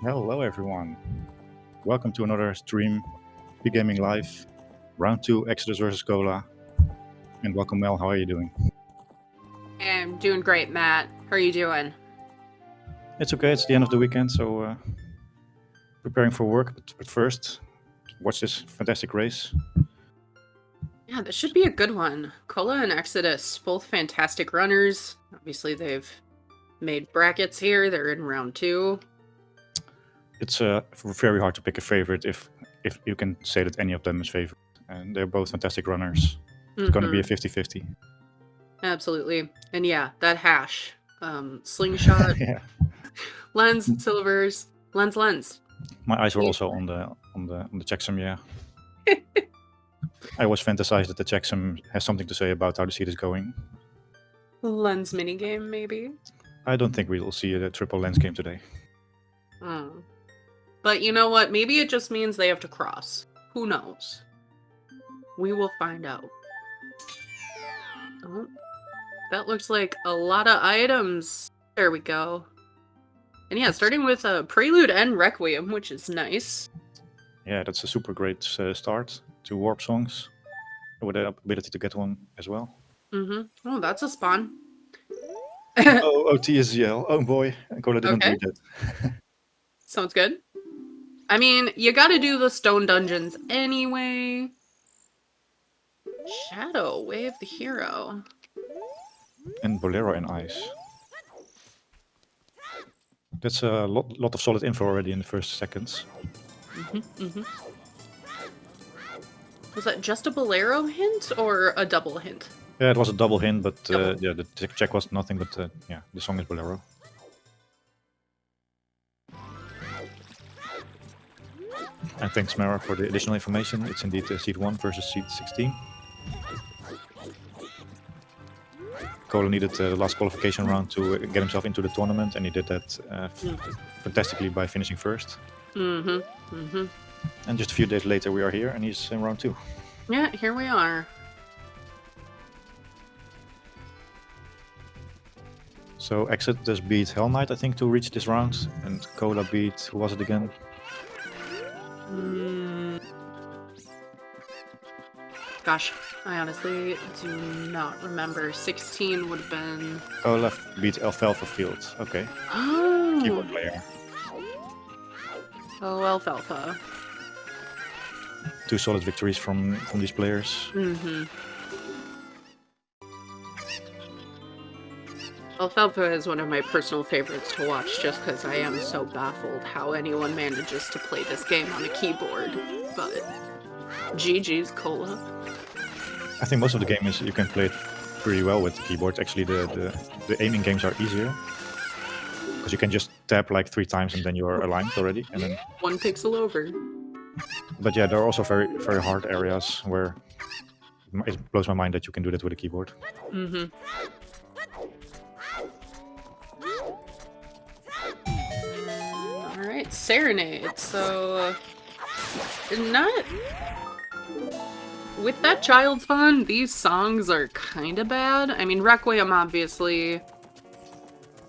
Hello everyone, welcome to another stream, SpeedGaming Live, round 2, Exodus versus Cola, and welcome Mel, how are you doing? I'm doing great, Matt. How are you doing? It's okay, it's the end of the weekend, so preparing for work, but first, watch this fantastic race. Yeah, this should be a good one. Cola and Exodus, both fantastic runners. Obviously, they've made brackets here. They're in round 2. It's very hard to pick a favorite if you can say that any of them is favorite, and they're both fantastic runners. It's going to be a 50-50. Absolutely. And yeah, that hash. Slingshot, Yeah. lens, silvers, lens. My eyes were also on the checksum, yeah. I always fantasize that the checksum has something to say about how the seed is going. Lens minigame, maybe? I don't think we will see a triple lens game today. But you know what? Maybe it just means they have to cross. Who knows? We will find out. Oh, that looks like a lot of items. There we go. And yeah, starting with a Prelude and Requiem, which is nice. Yeah, that's a super great start to Warp Songs, with the ability to get one as well. Oh, that's a spawn. Oh, OT SGL. Oh boy, Cola didn't read that. Sounds good. I mean, you gotta do the stone dungeons anyway. Shadow, Wave the Hero. And Bolero and Ice. That's a lot of solid info already in the first seconds. Was that just a Bolero hint or a double hint? Yeah, it was a double hint, but yeah, the check was nothing but yeah, the song is Bolero. And thanks, Mara, for the additional information. It's indeed seed 1 versus seed 16. Cola needed the last qualification round to get himself into the tournament, and he did that fantastically by finishing first. And just a few days later, we are here, and he's in round 2. Yeah, here we are. So Exodus beat Hell Knight, I think, to reach this round, and Cola beat, who was it again? Gosh, I honestly do not remember. 16 would have been... Cola beat Alfalfa Field. Okay. Oh! Keyboard player. Oh, Alfalfa. 2 solid victories from these players. Alfalfa is one of my personal favorites to watch just because I am so baffled how anyone manages to play this game on a keyboard. But GG's, Cola. I think most of the game is you can play it pretty well with the keyboard. Actually, the aiming games are easier because you can just tap like 3 times and then you are aligned already. And then 1 pixel over. But yeah, there are also very, very hard areas where it blows my mind that you can do that with a keyboard. Alright, Serenade. So, not... With that child spawn, these songs are kind of bad. I mean, Requiem, obviously,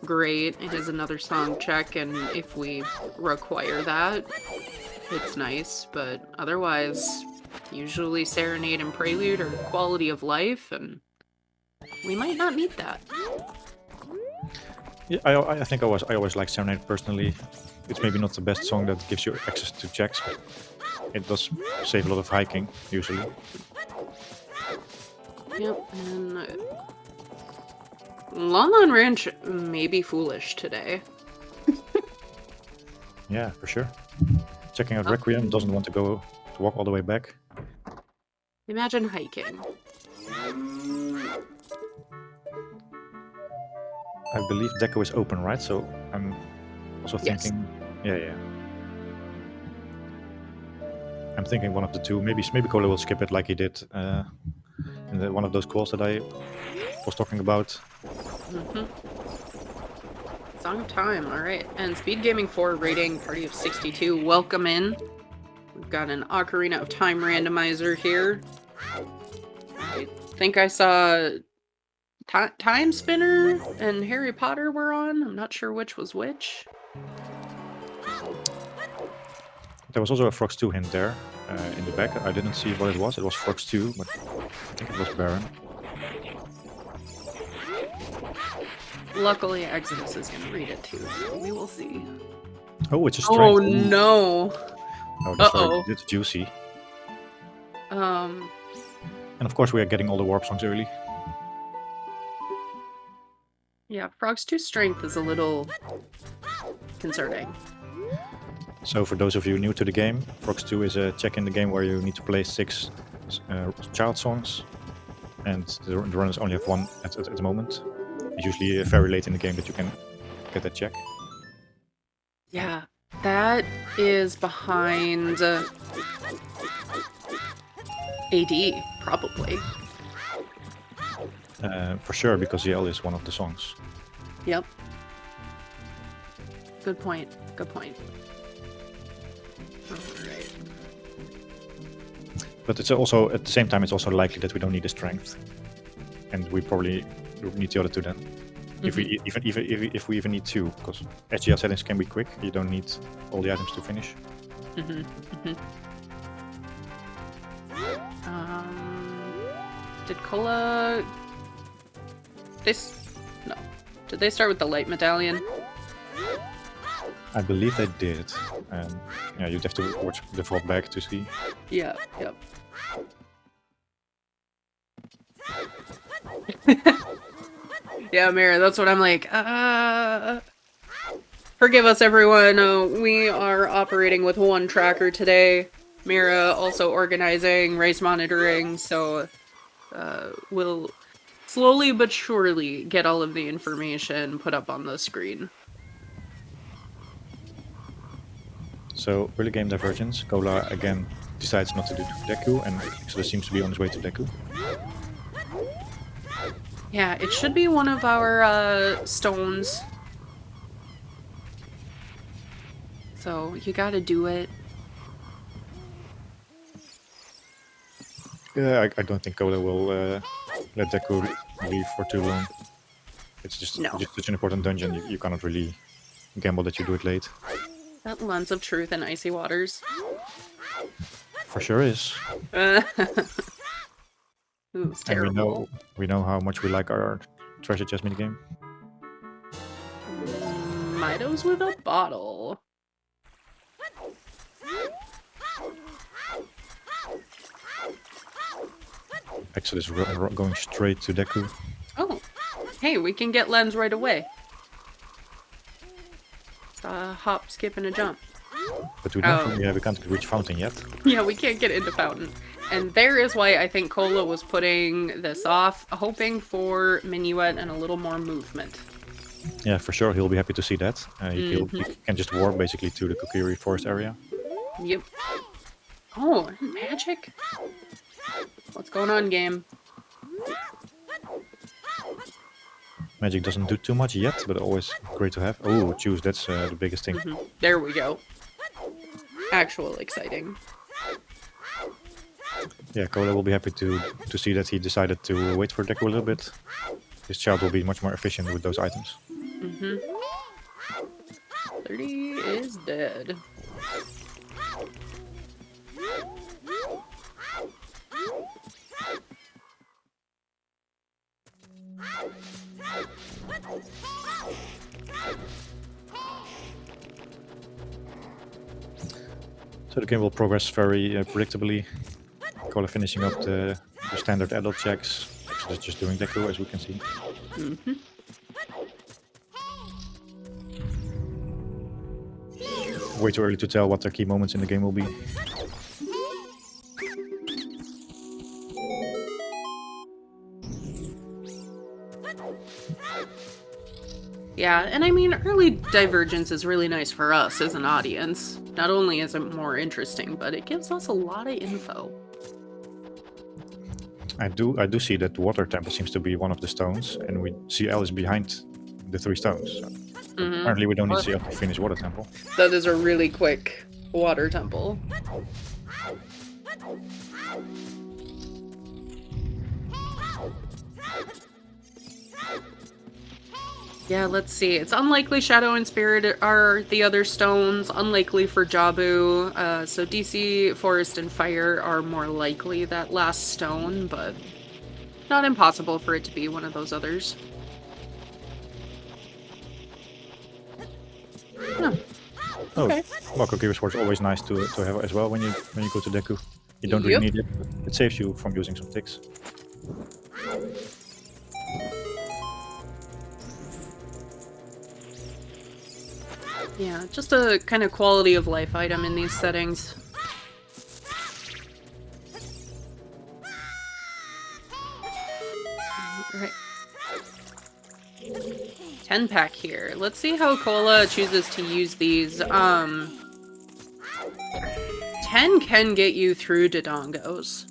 great. It is another song check, and if we require that, it's nice. But otherwise, usually Serenade and Prelude are quality of life, and we might not need that. Yeah, I think I always like Serenade personally. It's maybe not the best song that gives you access to checks, but it does save a lot of hiking, usually. Yep, and Lon Ranch may be foolish today. Yeah, for sure. Checking out Requiem, doesn't want to walk all the way back. Imagine hiking. I believe Deco is open, right? So I'm also thinking... Yes. Yeah. I'm thinking one of the two. Maybe Cola will skip it like he did in one of those calls that I was talking about. Song time, alright. And SpeedGaming 4 rating, party of 62. Welcome in. We've got an Ocarina of Time randomizer here. I think I saw Time Spinner and Harry Potter were on. I'm not sure which was which. There was also a Frogs 2 hint there in the back. I didn't see what it was. It was Frogs 2, but I think it was Baron. Luckily, Exodus is going to read it too, so we will see. Oh, it's a strength. Oh no! Oh, that's juicy. And of course we are getting all the warp songs early. Yeah, Frogs 2 strength is a little concerning. So for those of you new to the game, Frogs 2 is a check in the game where you need to play 6 child songs, and the runners only have 1 at the moment. It's usually very late in the game that you can get that check. Yeah, that is behind AD, probably. For sure, because Yell is one of the songs. Yep. Good point. Good point. Alright. But it's also, at the same time, it's also likely that we don't need the strength. And we probably need the other 2 then. If we even need 2, because SGL settings can be quick, you don't need all the items to finish. Did Cola... No. Did they start with the light medallion? I believe they did. Yeah, you'd have to watch the vault back to see. Yeah, yep. Yeah, Mira, that's what I'm like. Forgive us, everyone. We are operating with 1 tracker today. Mira also organizing, race monitoring, so we'll slowly but surely get all of the information put up on the screen. So, early game divergence. Cola again decides not to do Deku, and Exodus seems to be on his way to Deku. Yeah, it should be one of our stones. So, you gotta do it. Yeah, I don't think Cola will let Deku leave for too long. It's just such an important dungeon, you cannot really gamble that you do it late. That lens of truth in icy waters. For sure is. Ooh, it's terrible. And we know how much we like our treasure chest minigame. Midos with a bottle. Exodus going straight to Deku. Oh, hey, we can get lens right away. It's a hop, skip, and a jump. But we can't reach Fountain yet. Yeah, we can't get into Fountain. And there is why I think Cola was putting this off, hoping for Minuet and a little more movement. Yeah, for sure, he'll be happy to see that. He can just warp basically to the Kokiri forest area. Yep. Oh, magic? What's going on, game? Magic doesn't do too much yet, but always great to have. Oh, choose, that's the biggest thing. There we go. Actual exciting. Yeah, Cola will be happy to see that he decided to wait for Deku a little bit. His child will be much more efficient with those items. 30 is dead. So the game will progress very predictably. Cola finishing up the standard adult checks. Exodus just doing Deku, as we can see. Way too early to tell what their key moments in the game will be. Yeah, and I mean, early divergence is really nice for us as an audience. Not only is it more interesting, but it gives us a lot of info. I do see that water temple seems to be one of the stones, and we see L is behind the 3 stones. So apparently we don't need to see L to finish water temple. That is a really quick water temple. Yeah, let's see. It's unlikely Shadow and Spirit are the other stones. Unlikely for Jabu. So DC, Forest, and Fire are more likely that last stone, but not impossible for it to be one of those others. Huh. Okay. Wako Gear Sword is always nice to have as well when you go to Deku. You don't really Yep. need it, but it saves you from using some ticks. Yeah, just a kind of quality of life item in these settings. Right. 10-pack here. Let's see how Cola chooses to use these. 10 can get you through Dodongos.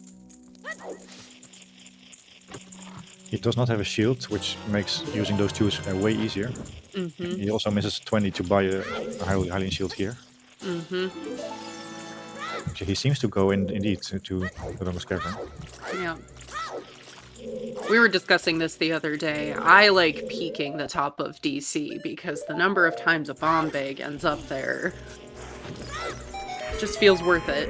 He does not have a shield, which makes using those twos way easier. Mm-hmm. He also misses 20 to buy a Hylian shield here. Mm-hmm. So he seems to go indeed to Dodongo's Cavern. Yeah. We were discussing this the other day. I like peeking the top of DC because the number of times a bomb bag ends up there just feels worth it.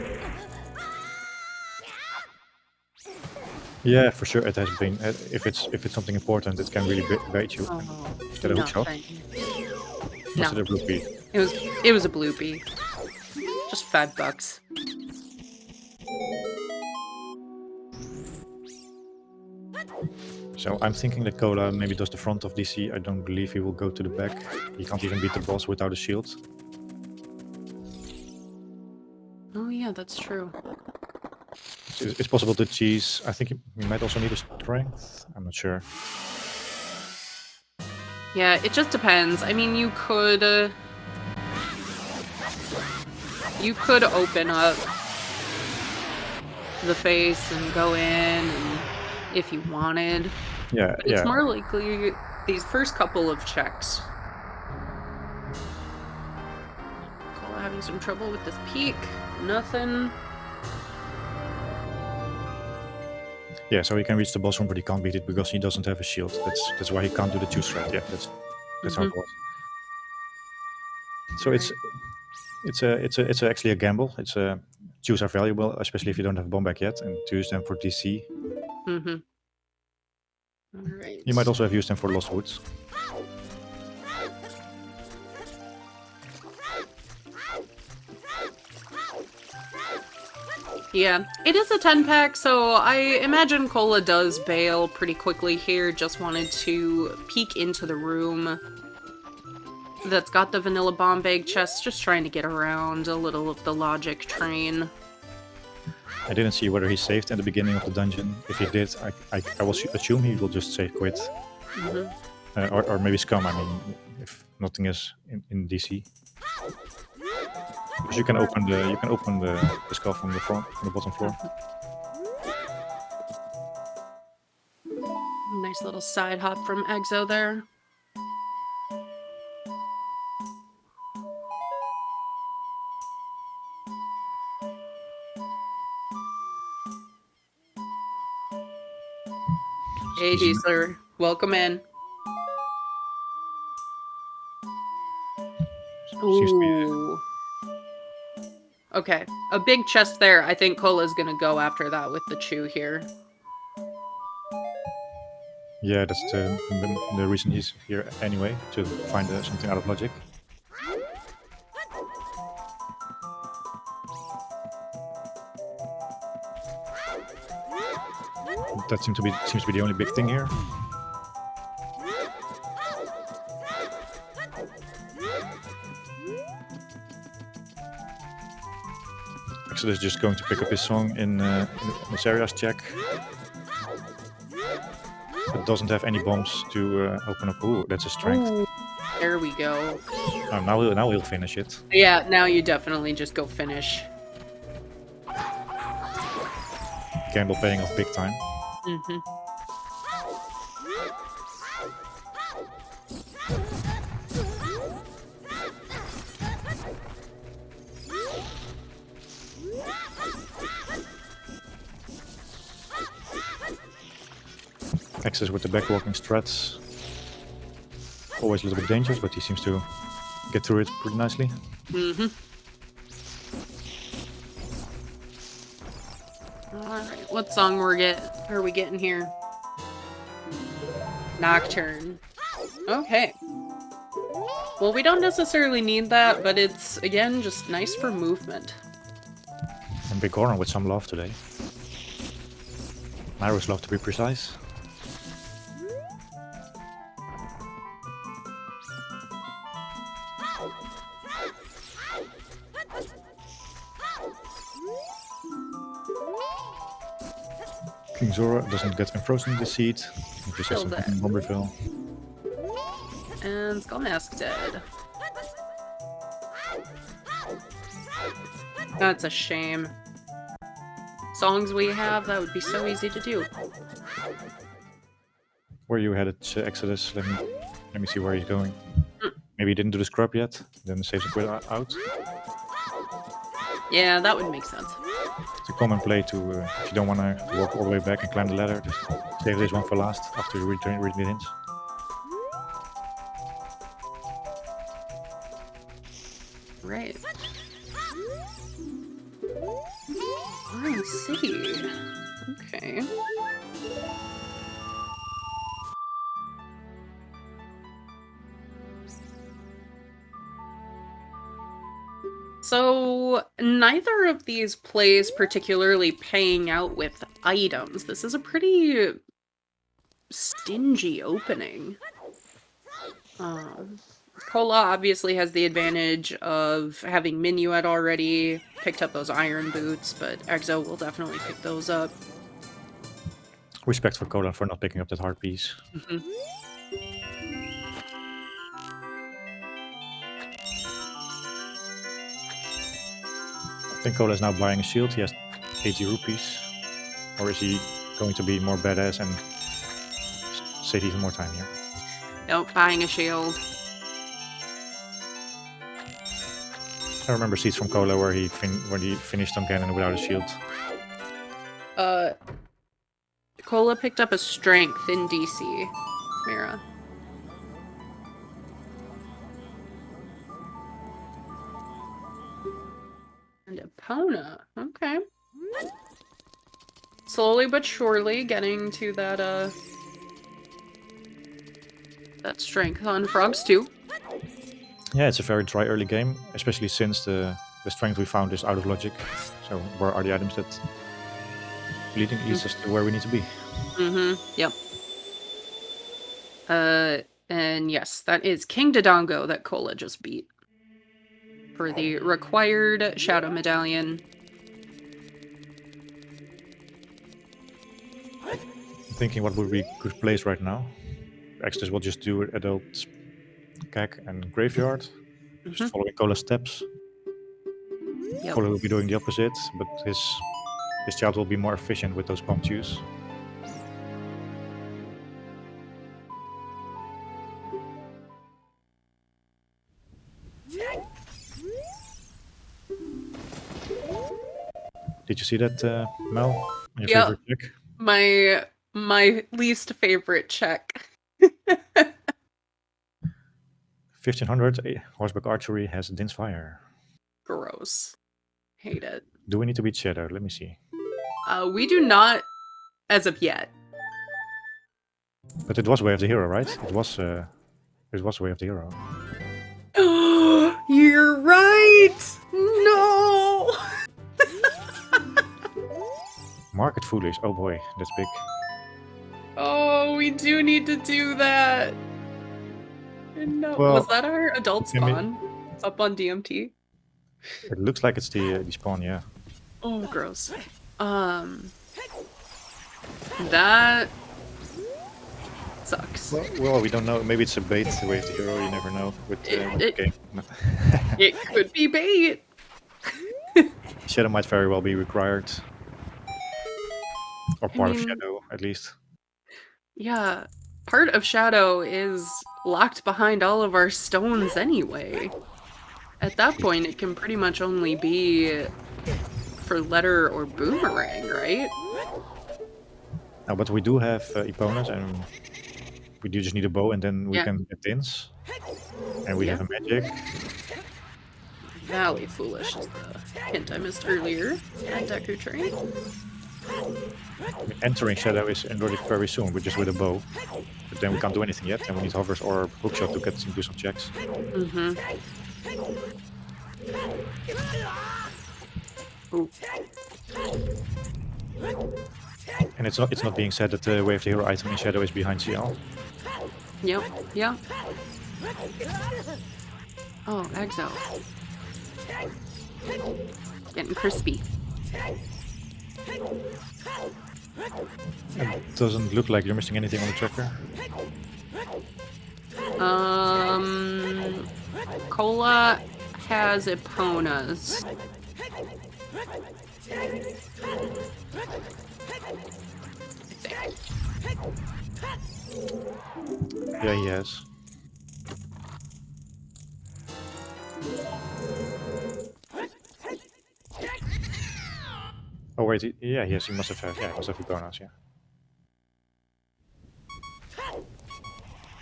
Yeah, for sure. It has been. If it's something important, it can really bait you. Oh, Is that a hook shot? No. Was it a rupee? It was a bloopy. Just $5. So I'm thinking that Cola maybe does the front of DC. I don't believe he will go to the back. He can't even beat the boss without a shield. Oh yeah, that's true. It's possible to cheese. I think he might also need a strength. I'm not sure. Yeah, it just depends. I mean, you could open up the face and go in and if you wanted. Yeah, But it's more likely these first couple of checks. Cola having some trouble with this peak. Nothing. Yeah, so he can reach the boss room, but he can't beat it because he doesn't have a shield. That's why he can't do the two strat. Yeah, that's how it was. So it's actually a gamble. It's a twos are valuable, especially if you don't have bomb back yet, and to use them for DC. Mm-hmm. All right. You might also have used them for Lost Woods. Yeah, it is a 10-pack, so I imagine Cola does bail pretty quickly here. Just wanted to peek into the room that's got the vanilla bomb bag chest, just trying to get around a little of the logic train. I didn't see whether he saved at the beginning of the dungeon. If he did, I will assume he will just save quit. Mm-hmm. Or maybe scum, I mean, if nothing is in DC. Because you can open the skull from the front, from the bottom floor. Nice little side hop from Exo there. Hey, Diesler. Welcome in. Ooh. Okay, a big chest there. I think Cola's gonna go after that with the chew here. Yeah, that's the reason he's here anyway, to find something out of logic. That seems to be the only big thing here. Exodus is just going to pick up his song in this area's check. It doesn't have any bombs to open up. Ooh, that's a strength. Ooh, there we go. Oh, now we'll finish it. Yeah, now you definitely just go finish. Gamble paying off big time. Mm-hmm. Access with the backwalking strats. Always always a little bit dangerous, but he seems to get through it pretty nicely. Mm-hmm. Alright, what song are we getting here? Nocturne. Okay. Well, we don't necessarily need that, but it's, again, just nice for movement. And Big Oran with some love today. Myro's love to be precise. King Zora doesn't get unfrozen in the seat. He just has Still some dead. bomb refill. And Skullmask dead. That's a shame. Songs we have, that would be so easy to do. Where you headed, Exodus? Let me see where he's going. Maybe he didn't do the scrub yet, then saves a quid out. Yeah, that would make sense. It's a common play to, if you don't want to walk all the way back and climb the ladder, just save this one for last after you read the hints. Right. Orange City. Okay. So, neither of these plays particularly paying out with items. This is a pretty stingy opening. Cola obviously has the advantage of having Minuet already, picked up those iron boots, but Exo will definitely pick those up. Respect for Cola for not picking up that hard piece. Mm-hmm. I think Cola is now buying a shield. He has 80 rupees. Or is he going to be more badass and save even more time here? Nope, buying a shield. I remember seeds from Cola where he finished on Ganon without a shield. Cola picked up a strength in DC, Mira. And Epona, okay. Slowly but surely getting to that strength on Frogs too. Yeah, it's a very dry early game, especially since the strength we found is out of logic. So where are the items that leads us to where we need to be? Mm-hmm, yep. And yes, that is King Dodongo that Cola just beat. For the required Shadow Medallion. I'm thinking what would be a good place right now. Extras will just do Adult Keg and Graveyard. Just following Cola's steps. Yep. Cola will be doing the opposite, but his child will be more efficient with those pump chews. Did you see that, Mel? Your favorite check? My least favorite check. 1500 horseback archery has Din's Fire. Gross. Hate it. Do we need to beat Shadow? Let me see. We do not as of yet. But it was Way of the Hero, right? It was Way of the Hero. You're right! No! Market Foolish. Oh boy, that's big. Oh, we do need to do that. No. Well, was that our adult spawn up on DMT? It looks like it's the spawn, yeah. Oh, gross. That sucks. Well, we don't know. Maybe it's a bait, Way of the Hero. You never know with the game. It could be bait. Shadow might very well be required. Or part of Shadow, at least. Yeah, part of Shadow is locked behind all of our stones anyway. At that point, it can pretty much only be for Letter or Boomerang, right? But we do have Eponas, and We do just need a bow, and then we can get tins. And we have a magic. Valley Foolish is the hint I missed earlier at Deku Train. Entering Shadow is already very soon, but just with a bow. But then we can't do anything yet, and we need hovers or hookshot to get do some checks. Ooh. And it's not being said that the Way of the Hero item in Shadow is behind CL. Yep. Oh, Exo. Getting crispy. It doesn't look like you're missing anything on the tracker. Cola has Eponas. Yeah, he has. Oh wait, yeah, yes, he must have. Yeah, he must have Eponas, yeah.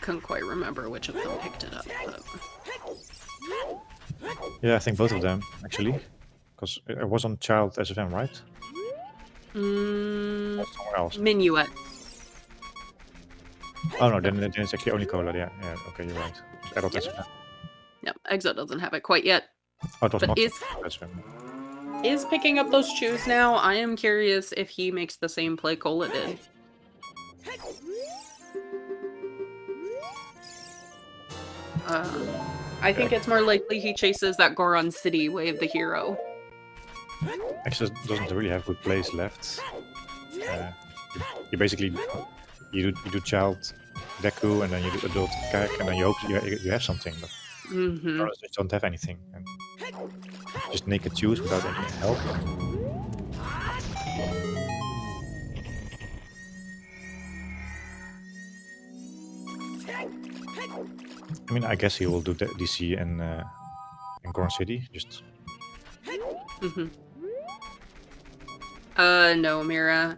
Couldn't quite remember which of them picked it up, but... Yeah, I think both of them, actually. Because it was on Child SFM, right? Or somewhere else. Minuet. Oh no, then it's actually only Cola, yeah. Yeah, okay, you're right. It's adult SFM. Yep, Exo doesn't have it quite yet. Oh, it was But not is SFM. picking up those chews now. I am curious if he makes the same play Cola did. I think it's more likely he chases that Goron City Way of the Hero. Actually, doesn't really have good plays left. You basically you do Child Deku, and then you do Adult Kak, and then you hope you have something. But just don't have anything. And just naked choose without any help. I mean, I guess he will do the DC in Goron City. Just. No, Mira.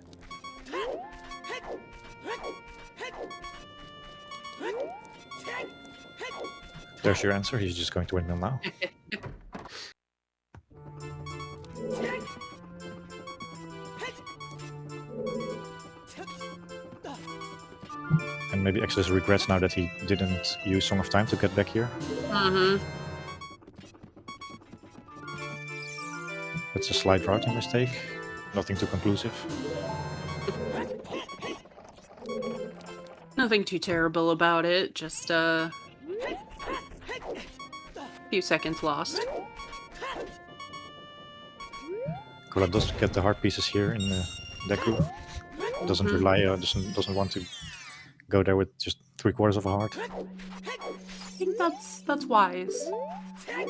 There's your answer. He's just going to windmill now. And maybe Exodus regrets now that he didn't use Song of Time to get back here. That's a slight routing mistake. Nothing too conclusive. Nothing too terrible about it. Just a few seconds lost. Kola does get the heart pieces here in Deku. Doesn't rely, doesn't want to go there with just 3/4 of a heart. I think that's wise. And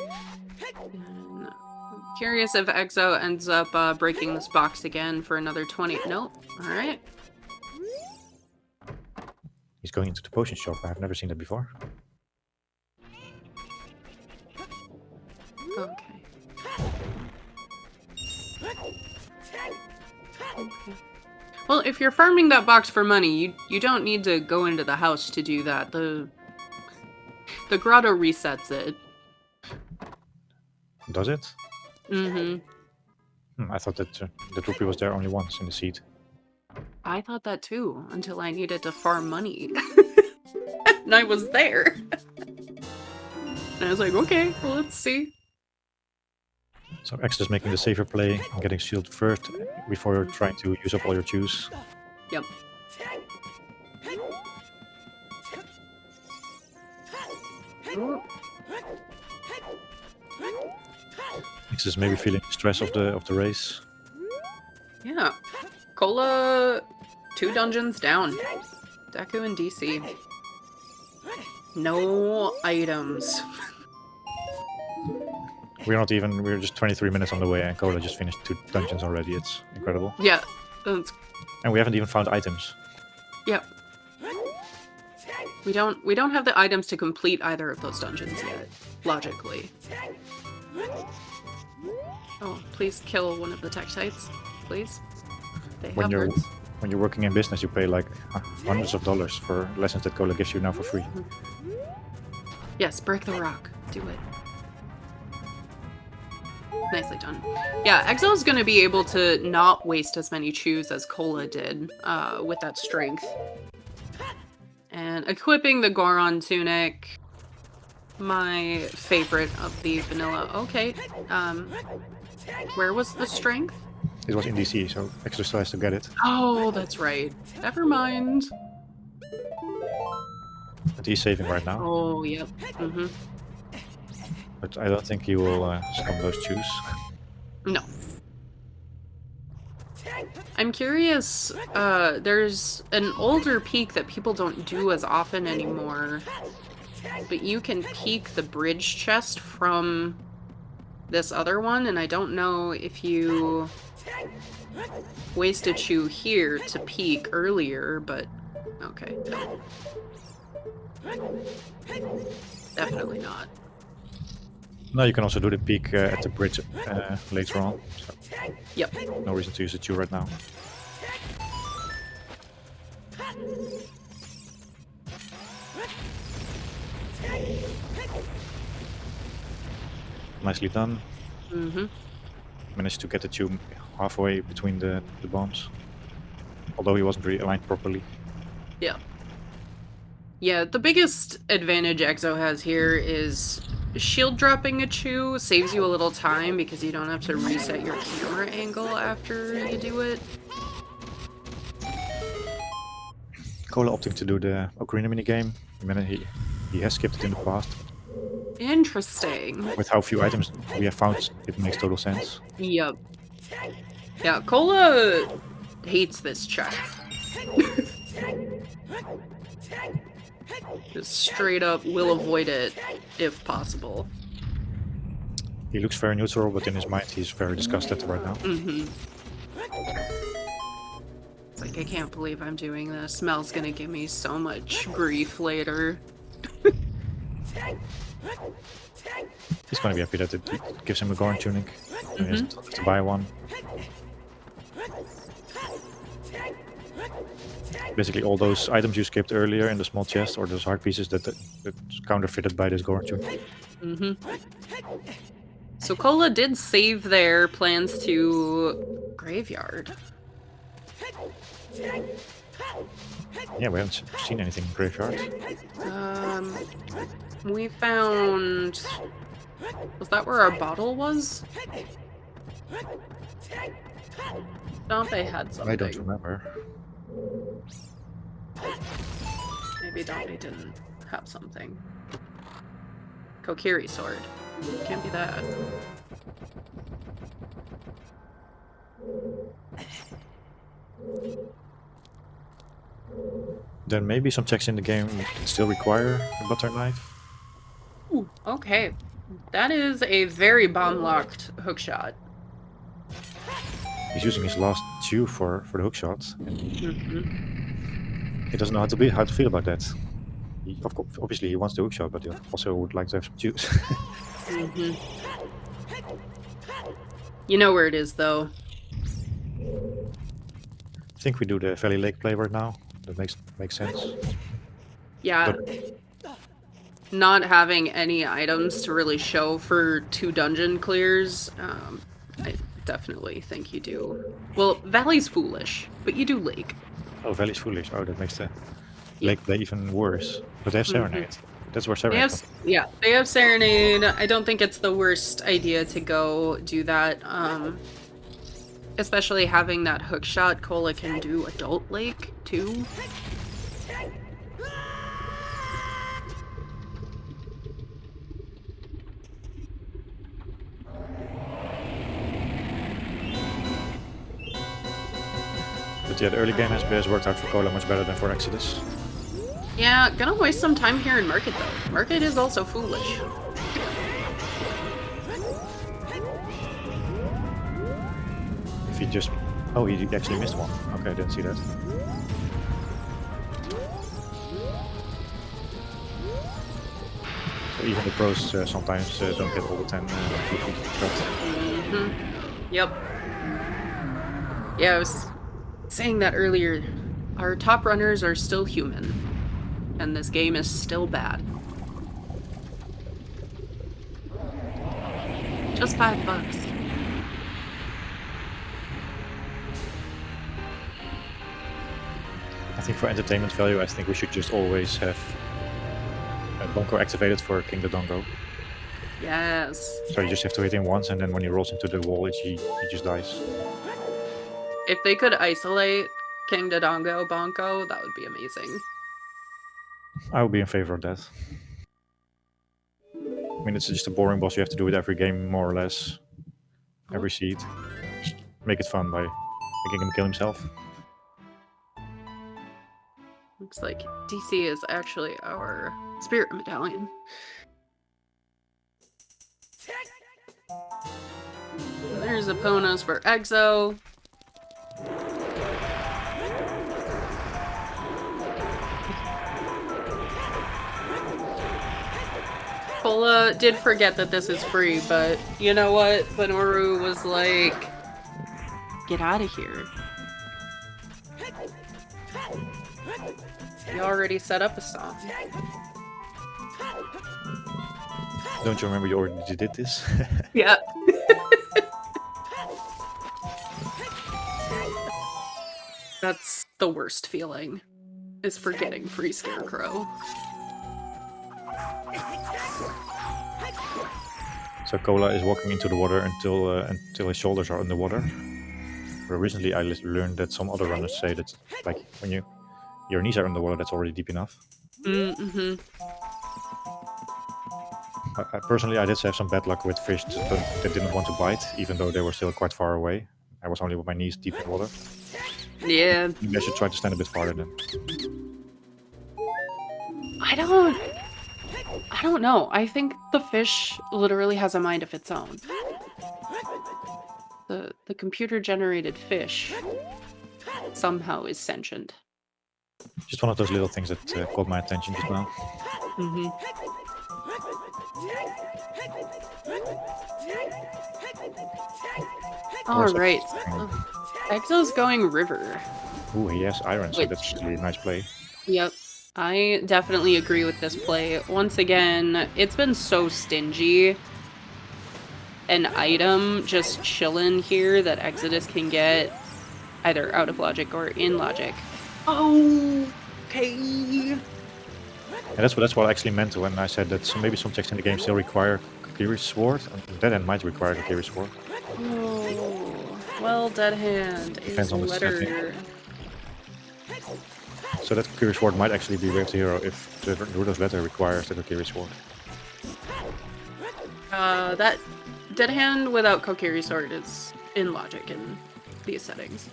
I'm curious if Exo ends up breaking this box again for another 20. Nope. All right. He's going into the potion shop. I've never seen that before. Okay. Well, if you're farming that box for money, you don't need to go into the house to do that. The grotto resets it. Does it? I thought that the rupee was there only once in the seed. I thought that too, until I needed to farm money. And I was there. And I was like, okay, well, let's see. So Exodus making the safer play and getting shield first before you're trying to use up all your juice. Yep. Exodus maybe feeling the stress of the race. Yeah. Cola, 2 dungeons down. Deku and DC. No items. We're just 23 minutes on the way and Cola just finished 2 dungeons already. It's incredible. Yeah. And we haven't even found items. Yep. We don't have the items to complete either of those dungeons yet, logically. Oh, please kill one of the Tektites, please. They have words. when you're working in business, you pay like hundreds of dollars for lessons that Cola gives you now for free. Yes, break the rock. Do it. Nicely done. Yeah, Exo's gonna be able to not waste as many chews as Cola did with that strength. And equipping the Goron tunic, my favorite of the vanilla. Okay, where was the strength? It was in DC, so Exo still has to get it. Oh, that's right. Never mind. But he's saving right now. Oh, yep. But I don't think he will succumb those chews. No. I'm curious, there's an older peak that people don't do as often anymore, but you can peek the bridge chest from this other one, and I don't know if you waste a chew here to peek earlier, but okay. Definitely not. No, you can also do the peak at the bridge later on. So Yep. no reason to use the chew right now. Nicely done. Managed to get the chew halfway between the bombs. Although he wasn't really aligned properly. Yeah. Yeah, the biggest advantage Exo has here is shield dropping a chew saves you a little time because you don't have to reset your camera angle after you do it. Cola opting to do the Ocarina minigame. He has skipped it in the past. Interesting. With how few items we have found, it makes total sense. Yep. Yeah, Cola hates this check. Just straight up will avoid it if possible. He looks very neutral, but in his mind he's very disgusted right now. It's like, I can't believe I'm doing this. Mel's gonna give me so much grief later. He's gonna be happy that it gives him a Goron tunic. He has to buy one. Basically all those items you skipped earlier in the small chest or those heart pieces that counterfeited by this Goron tunic. So Cola did save their plans to Graveyard. Yeah, we haven't seen anything in Graveyard. We found... Was that where our bottle was? Dompe had something. I don't remember. Maybe Dompe didn't have something. Kokiri sword. Can't be that. Then maybe some checks in the game still require a butter knife. Ooh, okay. That is a very bomb-locked hookshot. He's using his last chew for the hookshot. He doesn't know how to feel about that. Obviously he wants the hookshot, but he also would like to have some chews. You know where it is, though. I think we do the Valley Lake play right now. That makes sense. Yeah. But not having any items to really show for 2 dungeon clears, I definitely think you do. Well, Valley's foolish, but you do Lake. Oh, Valley's foolish. Oh, that makes the Lake play even worse. But they have Serenade. That's where Serenade comes. Yeah, they have Serenade. I don't think it's the worst idea to go do that. Especially having that hookshot, Cola can do Adult Lake, too. But yeah, the early game has worked out for Cola much better than for Exodus. Yeah, gonna waste some time here in Market, though. Market is also foolish. If he just... Oh, he actually missed one. Okay, I didn't see that. So even the pros sometimes don't get all the 10 shots. Yep. Yeah, saying that earlier. Our top runners are still human. And this game is still bad. Just $5. I think for entertainment value, I think we should just always have Donko activated for King the Donko. Yes. So you just have to hit him once, and then when he rolls into the wall, he just dies. If they could isolate King Dodongo Bonko, that would be amazing. I would be in favor of that. I mean, it's just a boring boss. You have to do it every game, more or less. Every seed. Just make it fun by making him kill himself. Looks like DC is actually our spirit medallion. There's Eponos for Exo. Cola did forget that this is free, but you know what? Benoru was like, get out of here. You already set up a song. Don't you remember you already did this? Yeah. That's the worst feeling, is forgetting free Scarecrow. So Cola is walking into the water until his shoulders are underwater. But recently I learned that some other runners say that like when your knees are underwater, that's already deep enough. Mm-hmm. Personally, I did have some bad luck with fish that didn't want to bite, even though they were still quite far away. I was only with my knees deep in water. Yeah. Maybe I should try to stand a bit farther then. I don't know. I think the fish literally has a mind of its own. The computer-generated fish somehow is sentient. Just one of those little things that caught my attention just now. Mm-hmm. All right. Exo's going river. Ooh, he has iron, so that's really a nice play. Yep. I definitely agree with this play. Once again, it's been so stingy. An item just chilling here that Exodus can get either out of logic or in logic. Oh, okay. And that's what I actually meant when I said that maybe some texts in the game still require Kokiri's sword, and Dead End might require Kokiri's sword. Oh, well, Dead Hand is on the letter. So that Kokiri's sword might actually be Wave the Hero if the Rudo's letter requires the Kokiri sword. That Dead Hand without Kokiri sword is in logic in these settings.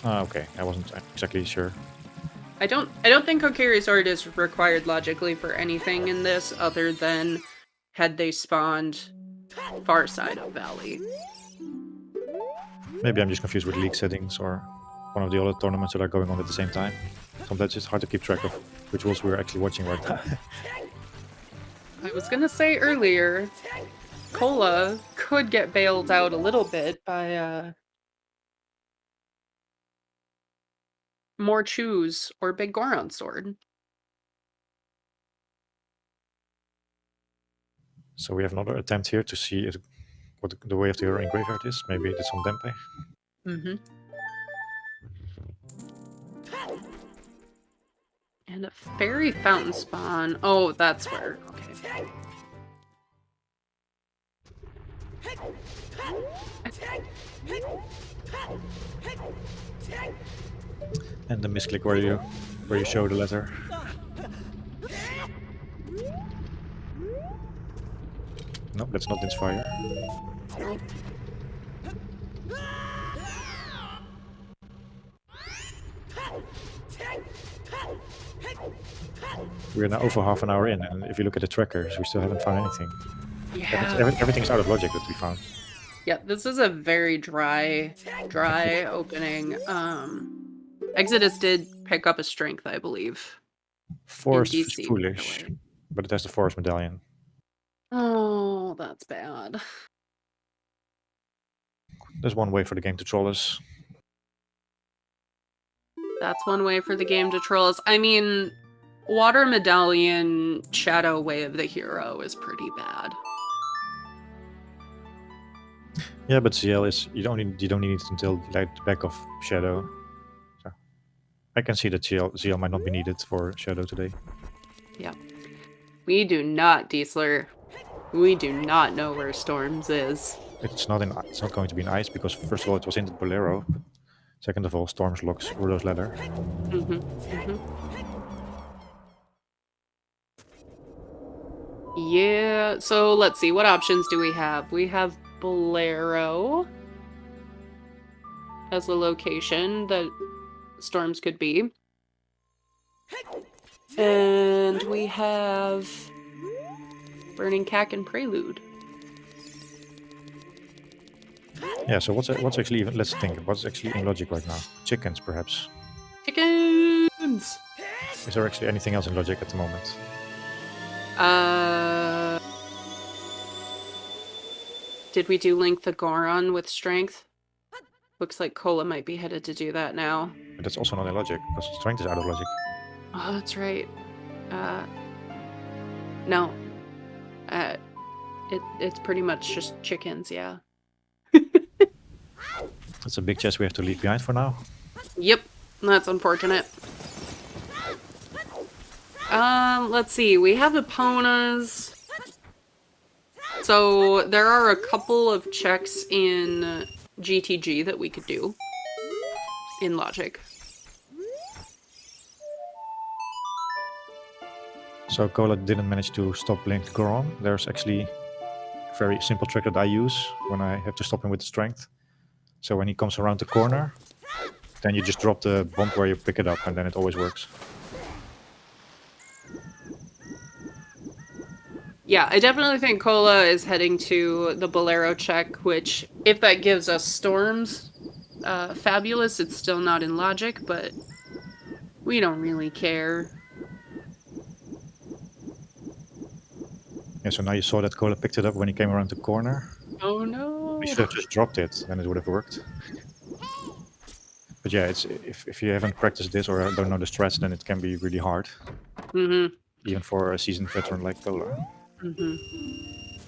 Okay, I wasn't exactly sure. I don't think Kokiri sword is required logically for anything in this other than had they spawned far side of Valley. Maybe I'm just confused with league settings or one of the other tournaments that are going on at the same time. Sometimes it's hard to keep track of which rules we're actually watching right now. I was gonna say earlier, Cola could get bailed out a little bit by more Choose or Big Goron sword. So we have another attempt here to see what the way of the hero in graveyard is. Maybe it's on Dempe. Mm-hmm. And a fairy fountain spawn. Oh, that's where. Okay. And the misclick where you show the letter. No, that's not Inspire. We're now over half an hour in, and if you look at the trackers, we still haven't found anything. Yeah. Everything's out of logic that we found. Yeah, this is a very dry opening. Exodus did pick up a strength, I believe. Forest is DC, foolish, but it has the Forest Medallion. Oh, that's bad. There's one way for the game to troll us. That's one way for the game to troll us. I mean, Water Medallion Shadow Way of the Hero is pretty bad. Yeah, but CL is you don't need it until like the back of Shadow. So I can see that CL might not be needed for Shadow today. Yeah. We do not, Diesler. We do not know where Storms is. It's not going to be in ice because first of all it was in the Bolero. Second of all, Storms locks Urdo's ladder. Yeah, so let's see, what options do we have? We have Bolero as a location that Storms could be. And we have Burning Cack and Prelude. Yeah, so what's actually even, let's think, what's actually in logic right now? Chickens, perhaps. Chickens! Is there actually anything else in logic at the moment? Did we do Link the Goron with strength? Looks like Cola might be headed to do that now. But that's also not in logic, because strength is out of logic. Oh, that's right. No. It's pretty much just chickens, yeah. That's a big chest we have to leave behind for now. Yep, that's unfortunate. Let's see. We have Eponas. So there are a couple of checks in GTG that we could do in logic. So Cola didn't manage to stop Link Goron. There's actually a very simple trick that I use when I have to stop him with the strength. So when he comes around the corner, then you just drop the bomb where you pick it up, and then it always works. Yeah, I definitely think Cola is heading to the Bolero check, which, if that gives us Storms, fabulous. It's still not in logic, but we don't really care. Yeah, so now you saw that Cola picked it up when he came around the corner. Oh no! We should have just dropped it, then it would have worked. But yeah, it's if you haven't practiced this or don't know the strats, then it can be really hard. Even for a seasoned veteran like Cola.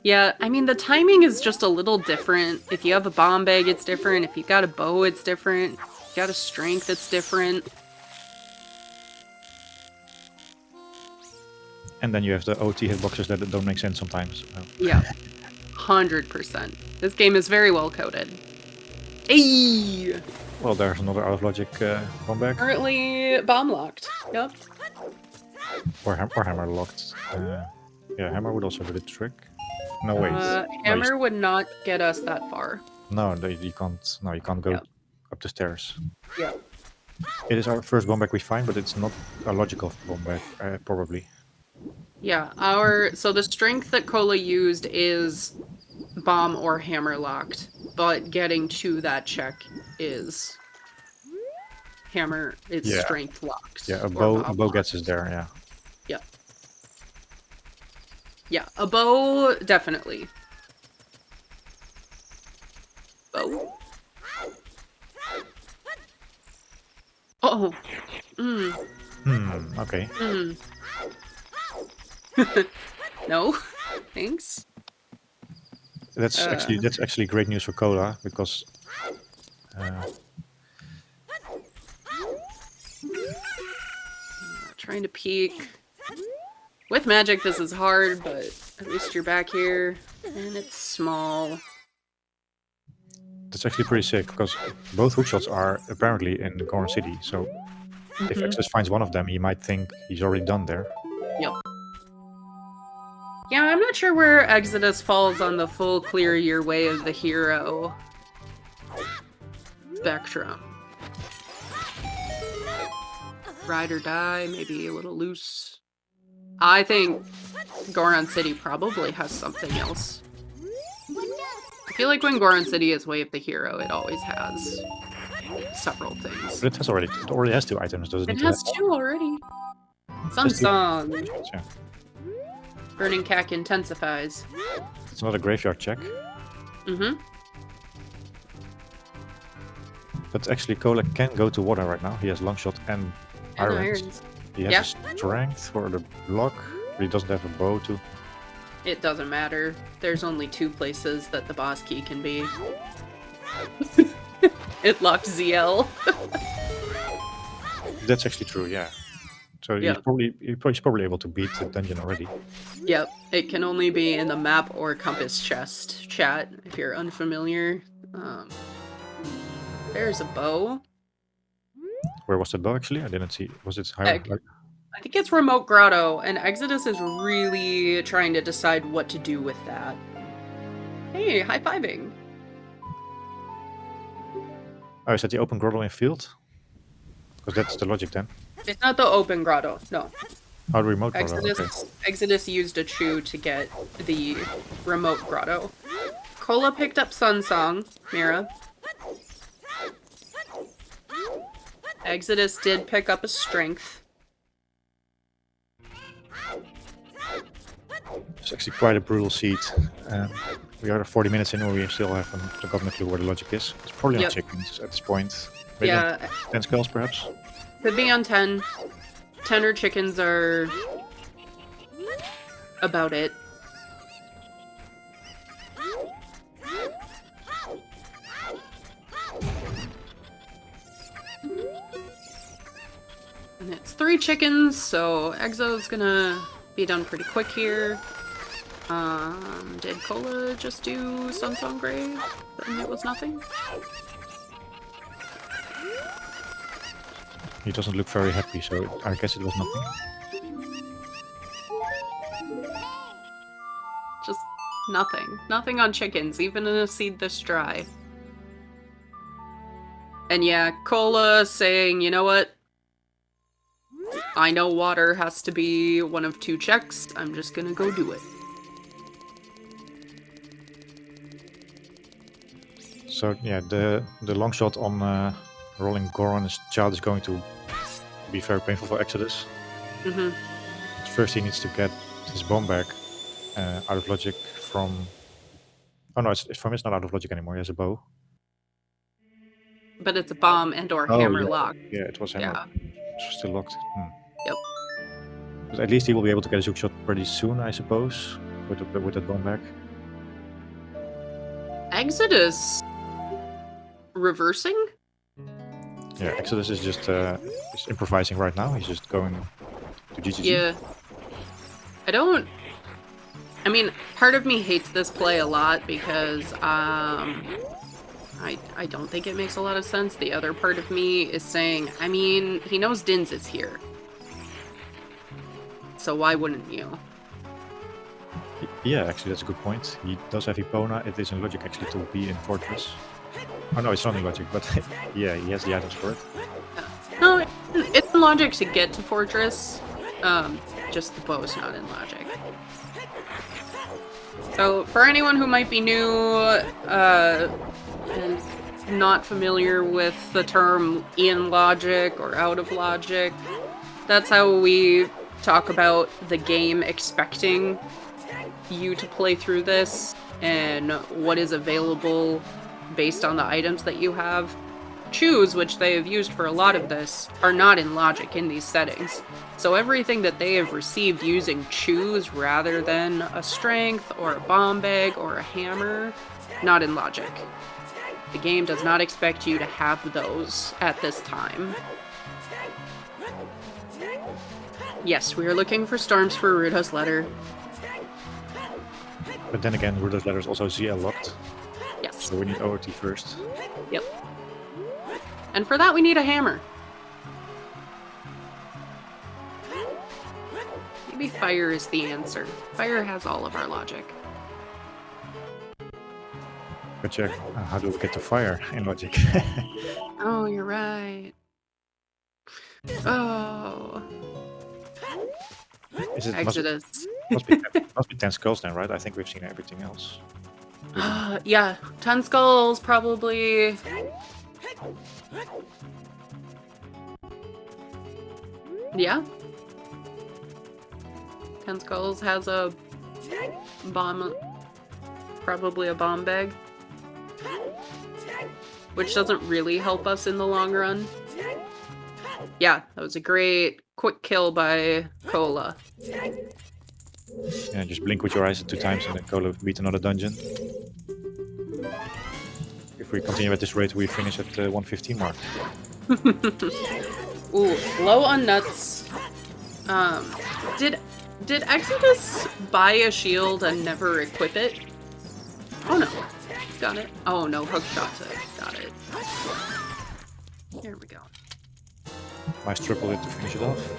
Yeah, I mean, the timing is just a little different. If you have a bomb bag, it's different. If you got a bow, it's different. If you got a strength, it's different. And then you have the OT hitboxes that don't make sense sometimes. Yeah, 100%. This game is very well coded. Ayy! Well, there's another out of logic bomb bag. Currently bomb locked. Yep. Or hammer locked. Yeah, hammer would also do the trick. No, wait. Hammer would not get us that far. No, you can't. No, you can't go up the stairs. Yeah. It is our first bomb bag we find, but it's not a logical bomb bag, probably. Yeah, so the strength that Cola used is bomb or hammer locked, but getting to that check is hammer, it's strength locked. Yeah, a bow gets us there, yeah. Yeah. Yeah, a bow, definitely. Bow? Oh. Okay. No, thanks. That's actually great news for Cola because trying to peek. With magic, this is hard, but at least you're back here, and it's small. That's actually pretty sick because both hookshots are apparently in the Goron City. So if Exodus finds one of them, he might think he's already done there. Yep. Yeah, I'm not sure where Exodus falls on the full clear your way of the hero spectrum. Ride or die, maybe a little loose. I think Goron City probably has something else. I feel like when Goron City is way of the hero, it always has several things. But it already has 2 items, doesn't it? It has 2 already. Some song. Yeah. Burning Cack intensifies. It's not a graveyard check. But actually, Cola can go to water right now. He has long shot and irons. He has a strength for the block, but he doesn't have a bow to. It doesn't matter. There's only 2 places that the boss key can be. It locks ZL. That's actually true, yeah. So he's probably able to beat the dungeon already. Yep, it can only be in the map or compass chest, chat, if you're unfamiliar. There's a bow. Where was the bow actually? I didn't see. Was it higher? I think it's Remote Grotto, and Exodus is really trying to decide what to do with that. Hey, high-fiving! Oh, is that the open grotto in field? Because that's the logic then. It's not the open grotto, no. Oh, the remote grotto, Exodus, okay. Exodus used a chew to get the remote grotto. Cola picked up Sun Song, Mira. Exodus did pick up a strength. It's actually quite a brutal seed. We are 40 minutes in, where we still haven't gotten a clue where the logic is. It's probably on chickens at this point. Maybe on 10 skulls, perhaps? Could be on 10. 10 or chickens are about it. And it's 3 chickens, so Exo's gonna be done pretty quick here. Did Cola just do Sunsong Grave? And it was nothing? He doesn't look very happy, so I guess it was nothing. Just nothing. Nothing on chickens, even in a seed this dry. And yeah, Cola saying, you know what? I know water has to be one of 2 checks. I'm just gonna go do it. So yeah, the long shot on rolling Goron's child is going to be very painful for Exodus. First he needs to get his bomb back out of logic from... Oh no, it's not out of logic anymore, he has a bow. But it's a bomb and or hammer lock. Yeah, it was hammer. Yeah. It's still locked. Yep. But at least he will be able to get his hook shot pretty soon, I suppose, with that bomb back. Exodus reversing? Yeah, Exodus is just is improvising right now. He's just going to GGG. Yeah. I mean, part of me hates this play a lot because I don't think it makes a lot of sense. The other part of me is saying, I mean, he knows Dins is here. So why wouldn't you? Yeah, actually, that's a good point. He does have Epona. It is in logic, actually, to be in Fortress. Oh, no, it's not in logic, but yeah, he has the items for it. No, it's in logic to get to Fortress. Just the bow's not in logic. So, for anyone who might be new and not familiar with the term in logic or out of logic, that's how we talk about the game expecting you to play through this and what is available based on the items that you have. Chews, which they have used for a lot of this, are not in logic in these settings. So everything that they have received using chews rather than a strength or a bomb bag or a hammer, not in logic. The game does not expect you to have those at this time. Yes, we are looking for storms for Rudo's letter. But then again, Rudo's letter is also ZL locked. Yes. So we need OOT first. Yep. And for that, we need a hammer. Maybe fire is the answer. Fire has all of our logic. But check, how do we get to fire in logic? Oh, you're right. Oh. Is it Exodus. must be 10 skulls then, right? I think we've seen everything else. Yeah, 10 skulls, probably. Yeah. 10 skulls has a bomb, probably a bomb bag. which doesn't really help us in the long run. Yeah, that was a great quick kill by Cola. Yeah, just blink with your eyes 2 times and then Cola beat another dungeon. If we continue at this rate, we finish at the 115 mark. Ooh, low on nuts. Did Exodus buy a shield and never equip it? Oh no, got it. Oh no, hook shots it. Got it. Here we go. Nice triple hit to finish it off.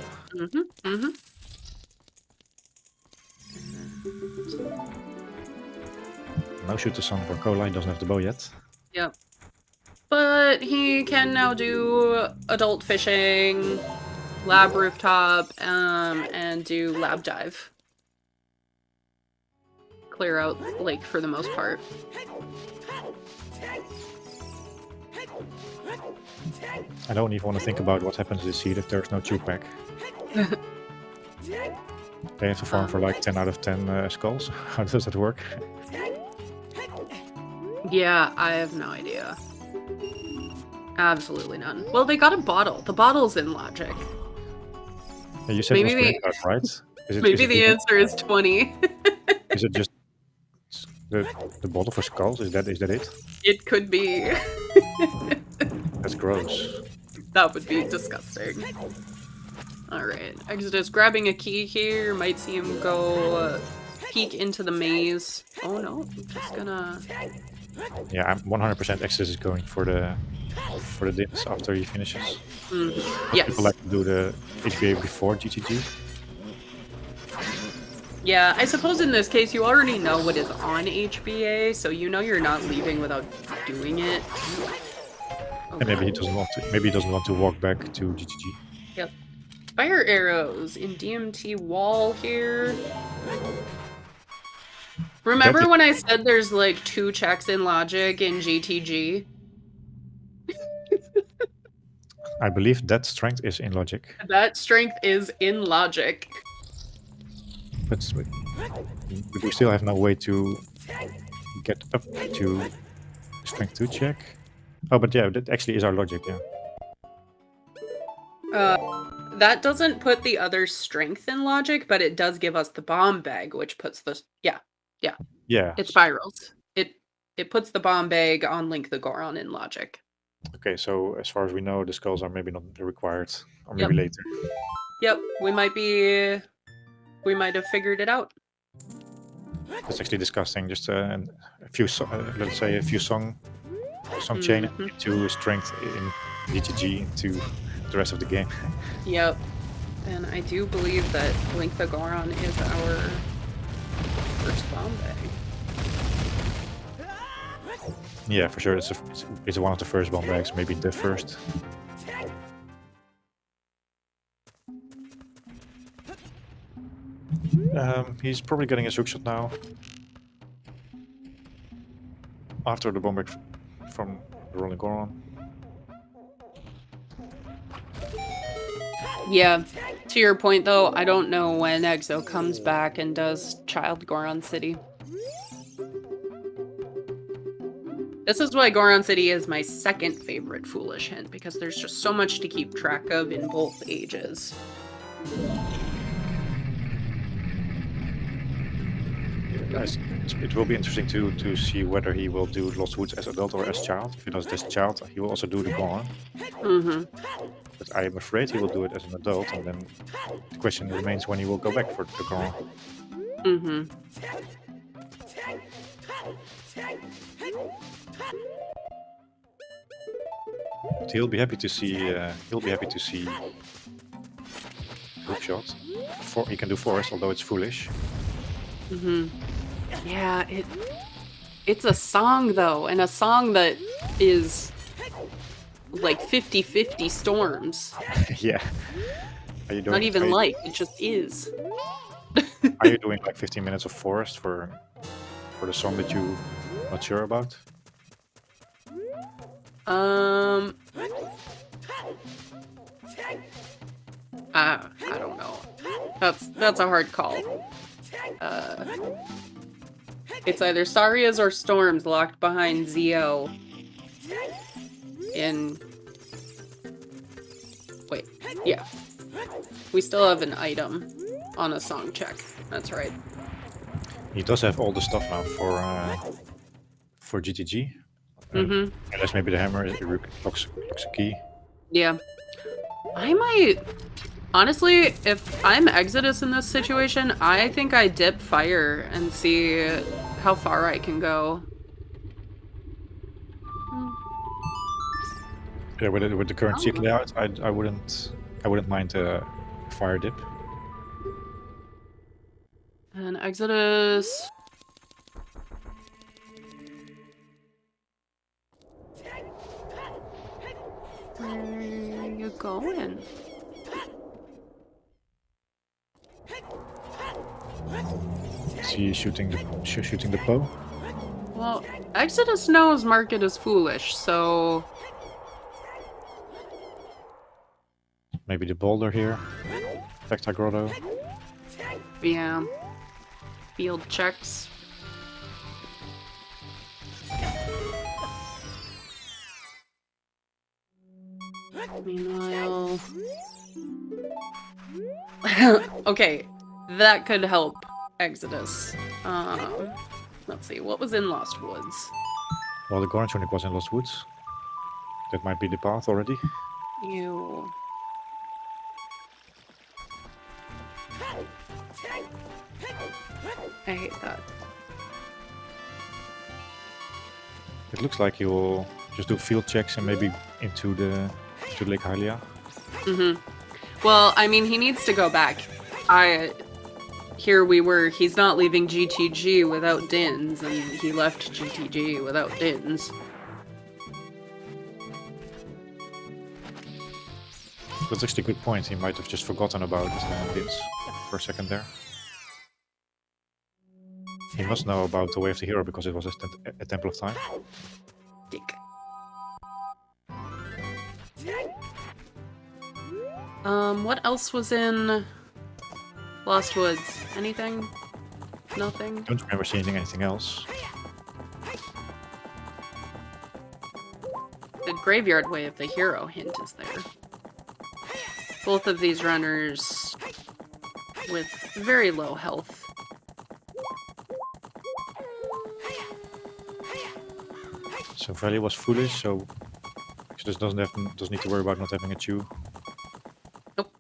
No shoot the song for Cola, he doesn't have the bow yet. Yep. But he can now do adult fishing, lab rooftop, and do lab dive. Clear out lake for the most part. I don't even want to think about what happens this seed if there's no 2-pack. They have to farm for like 10 out of 10 skulls. How does that work? Yeah, I have no idea. Absolutely none. Well, they got a bottle. The bottle's in logic. Yeah, you said Maybe it was green card, right? Is it, Maybe is it the answer is 20. Is it just the bottle for skulls? Is that it? It could be. That's gross. That would be disgusting. Alright, Exodus grabbing a key here. Might see him go peek into the maze. Oh no, I'm just gonna... Yeah, I'm 100% Exodus is going for the dims after he finishes. Yes. People like to do the HBA before GTG. Yeah, I suppose in this case you already know what is on HBA, so you know you're not leaving without doing it. Oh, And maybe he doesn't want to. Maybe he doesn't want to walk back to GTG. Yep. Fire arrows in DMT wall here. Remember when I said there's like 2 checks in logic in GTG? I believe that strength is in logic. That strength is in logic. But we still have no way to get up to strength 2 check. Oh, but yeah, that actually is our logic, yeah. That doesn't put the other strength in logic, but it does give us the bomb bag, which puts the... Yeah. It spirals. It puts the bomb bag on Link the Goron in logic. Okay, so as far as we know, the skulls are maybe not required, or maybe later. Yep, we might have figured it out. That's actually disgusting. Just a few, let's say, a few song chain to strength in GTG to the rest of the game. Yep, and I do believe that Link the Goron is our first bomb bag. Yeah, for sure. It's one of the first bomb bags, maybe the first. He's probably getting his hookshot now. After the bomb bag from the Rolling Goron. Yeah, to your point though, I don't know when Exo comes back and does Child Goron City. This is why Goron City is my second favorite Foolish Hint, because there's just so much to keep track of in both ages. Guys, it will be interesting to see whether he will do Lost Woods as adult or as child. If he does it as child, he will also do the Goron. But I am afraid he will do it as an adult, and then the question remains when he will go back for the Goron. But he'll be happy to see. Hookshot. He can do Forest, although it's foolish. Yeah, it's a song though, and a song that is like 50-50 storms. Yeah. Are you doing? Not even it just is. Are you doing like 15 minutes of Forest for the song that you're not sure about? I don't know. That's a hard call. It's either Sarias or Storms locked behind ZO. in... Wait, yeah. We still have an item on a song check. That's right. He does have all the stuff now for GTG. Unless maybe the hammer locks a key. Yeah. I might... Honestly, if I'm Exodus in this situation, I think I dip fire and see how far I can go. Yeah, with the current seat layout, I wouldn't mind a fire dip. And Exodus... Where are you going? Is he shooting the bow? Well, Exodus knows Market is foolish, so... Maybe the boulder here. Vector Grotto. Yeah. Field checks. Meanwhile... okay, that could help Exodus. Let's see, what was in Lost Woods? Well, the Goran Tunic was in Lost Woods. That might be the path already. Ew. I hate that. It looks like he will just do field checks and maybe into Lake Hylia. Well, I mean, he needs to go back. Here we were, he's not leaving GTG without Dins, and he left GTG without Dins. That's actually a good point. He might have just forgotten about Dins for a second there. He must know about the Way of the Hero because it was a Temple of Time. Dick. What else was in Lost Woods? Anything? Nothing? Don't remember seeing anything else. The Graveyard Way of the Hero hint is there. Both of these runners with very low health. So Valley was foolish, so Exodus doesn't need to worry about not having a chew. Nope.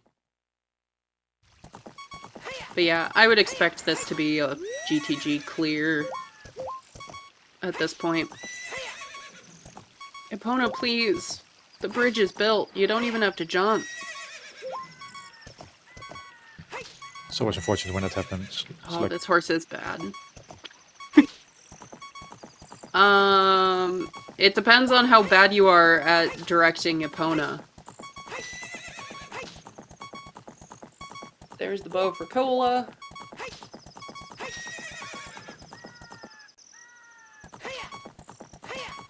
But yeah, I would expect this to be a GTG clear at this point. Epona, please. The bridge is built. You don't even have to jump. It's always unfortunate when that happens. Oh, like... this horse is bad. It depends on how bad you are at directing Epona. There's the bow for Cola.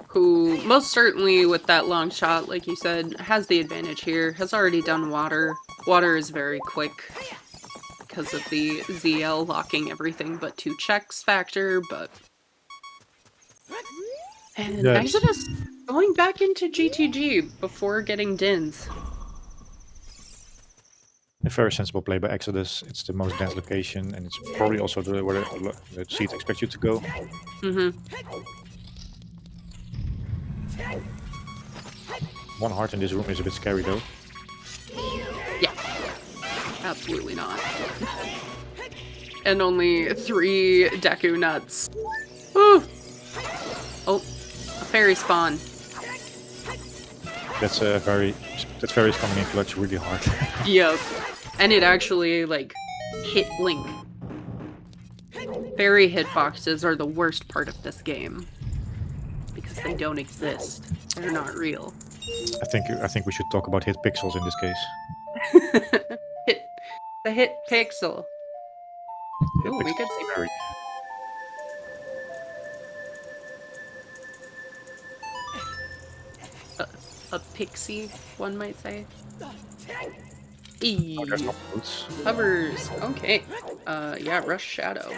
Who, most certainly with that long shot, like you said, has the advantage here. Has already done water. Water is very quick because of the ZL locking everything but 2 checks factor, but... And Yes. Exodus going back into GTG before getting Dins. A very sensible play by Exodus. It's the most dense location, and it's probably also where the seat expects you to go. One heart in this room is a bit scary, though. Yeah. Absolutely not. And only 3 Deku nuts. Woo! Oh, a fairy spawn. That fairy is coming in clutch really hard. Yep. And it actually, like, hit Link. Fairy hitboxes are the worst part of this game. Because they don't exist. They're not real. I think we should talk about hit pixels in this case. The hit pixel. Hit Ooh, we pixels could see fairy. a pixie, one might say. Oh, there's no boots. Hovers. Okay. Yeah, rush shadow.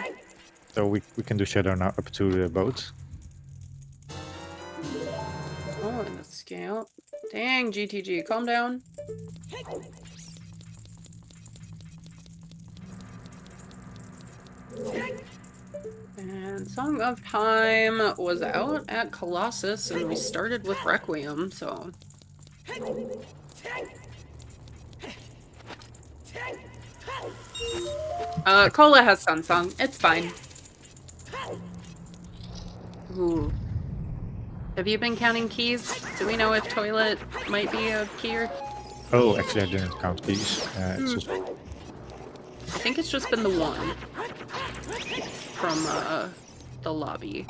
So we can do shadow now up to the boat. Oh, and the scout. Dang, GTG, calm down. And Song of Time was out at Colossus, and we started with Requiem, so... Cola has Sunsong. It's fine. Ooh. Have you been counting keys? Do we know if toilet might be a key or... Oh, actually, I didn't count keys. It's also... I think it's just been the one from the lobby.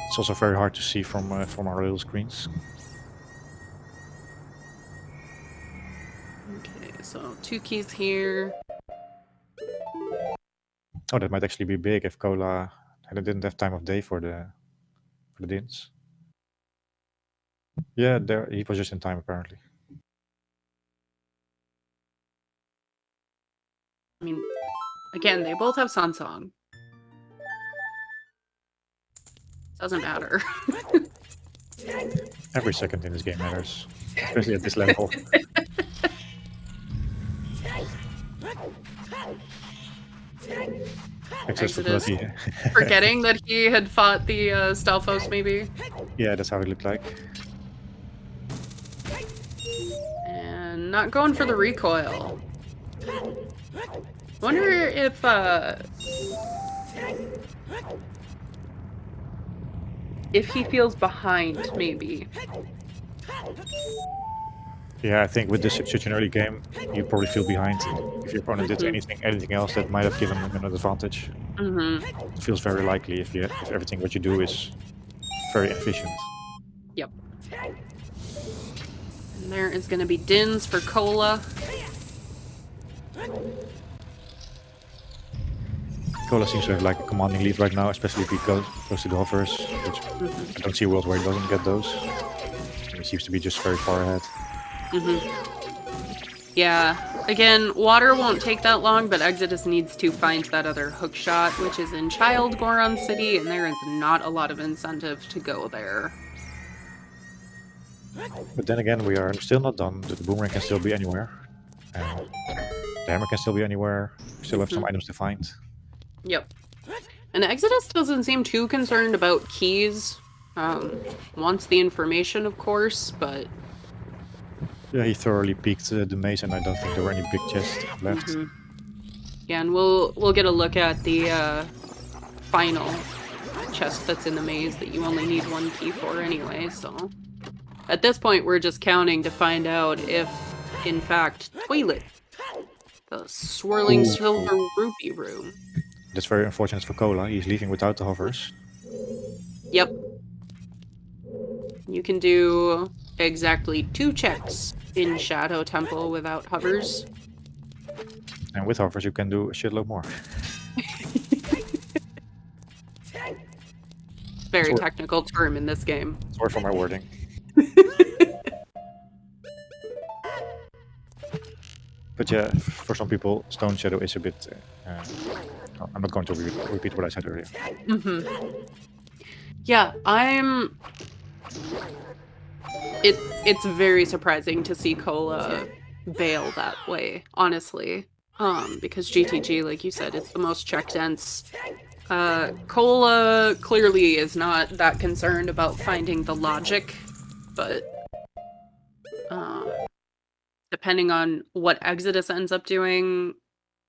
It's also very hard to see from our little screens. Okay, so 2 keys here. Oh, that might actually be big if Cola didn't have time of day for the dins. Yeah, there he was just in time apparently. I mean, again, they both have Sunsong. Doesn't matter. Every second in this game matters, especially at this level. Exodus forgetting that he had fought the Stalfos, maybe? Yeah, that's how it looked like. And not going for the recoil. Wonder if he feels behind, maybe. Yeah, I think with this such an early game, you probably feel behind. If your opponent did anything else that might have given him an advantage. It feels very likely if everything what you do is very efficient. Yep. And there is going to be Dins for Cola. Cola seems to have like a commanding lead right now, especially if he goes to the hovers, which I don't see a world where he doesn't get those. He seems to be just very far ahead. Yeah, again, water won't take that long, but Exodus needs to find that other hook shot, which is in Child Goron City, and there is not a lot of incentive to go there. But then again, we are still not done. The boomerang can still be anywhere. The hammer can still be anywhere. We still have some items to find. Yep. And Exodus doesn't seem too concerned about keys. Wants the information, of course, but... Yeah, he thoroughly peeked the maze, and I don't think there were any big chests left. Yeah, and we'll get a look at the final chest that's in the maze that you only need 1 key for anyway, so... At this point, we're just counting to find out if, in fact, Toilet, the swirling silver rupee room. That's very unfortunate for Cola. He's leaving without the hovers. Yep. You can do exactly 2 checks in Shadow Temple without hovers. And with hovers, you can do a shitload more. Very technical term in this game. Sorry for my wording. But yeah, for some people, Stone Shadow is a bit... I'm not going to repeat what I said earlier. Yeah, It's very surprising to see Cola bail that way, honestly. Because GTG, like you said, it's the most check dense. Cola clearly is not that concerned about finding the logic, but depending on what Exodus ends up doing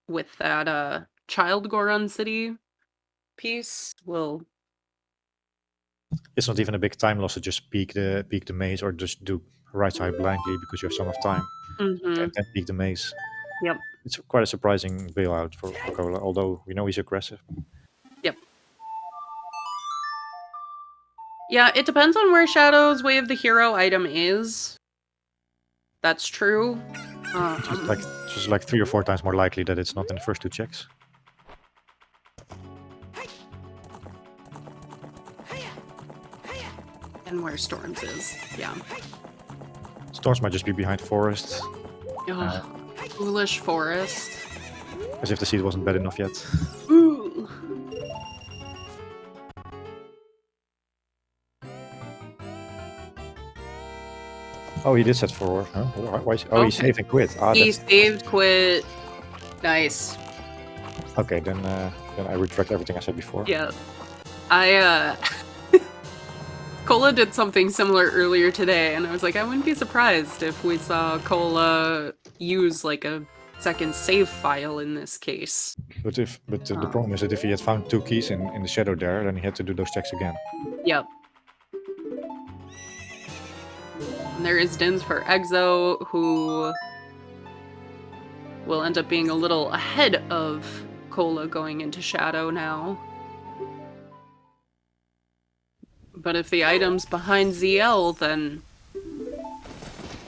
with that Child Goron City piece, will... It's not even a big time loss to just peek the maze or just do right side blindly because you have so much time. And then peek the maze. Yep. It's quite a surprising bailout for Cola, although we know he's aggressive. Yep. Yeah, it depends on where Shadow's Way of the Hero item is. That's true. It's just like 3 or 4 times more likely that it's not in the first 2 checks. And where Storms is, yeah. Storms might just be behind Forest. Foolish Forest. As if the seed wasn't bad enough yet. Ooh. Oh, he did set forward, huh? Why? Oh, he Okay. saved and quit. Ah, He that's... saved, quit. Nice. Okay, then I retract everything I said before. Yeah. Cola did something similar earlier today, and I was like, I wouldn't be surprised if we saw Cola use like a second save file in this case. But the problem is that if he had found 2 keys in the shadow there, then he had to do those checks again. Yep. And there is Dins for Exo, who will end up being a little ahead of Cola going into Shadow now. But if the item's behind ZL, then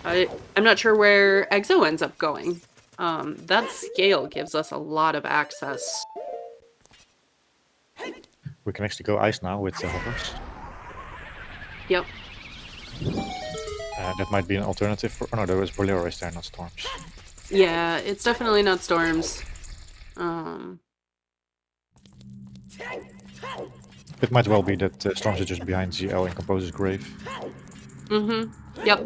I'm not sure where Exo ends up going. That scale gives us a lot of access. We can actually go ice now with the hovers. Yep. That might be an alternative for... Oh no, there was Bolero is there, not Storms. Yeah, it's definitely not Storms. It might well be that Storms are just behind ZL in Composer's grave. Yep.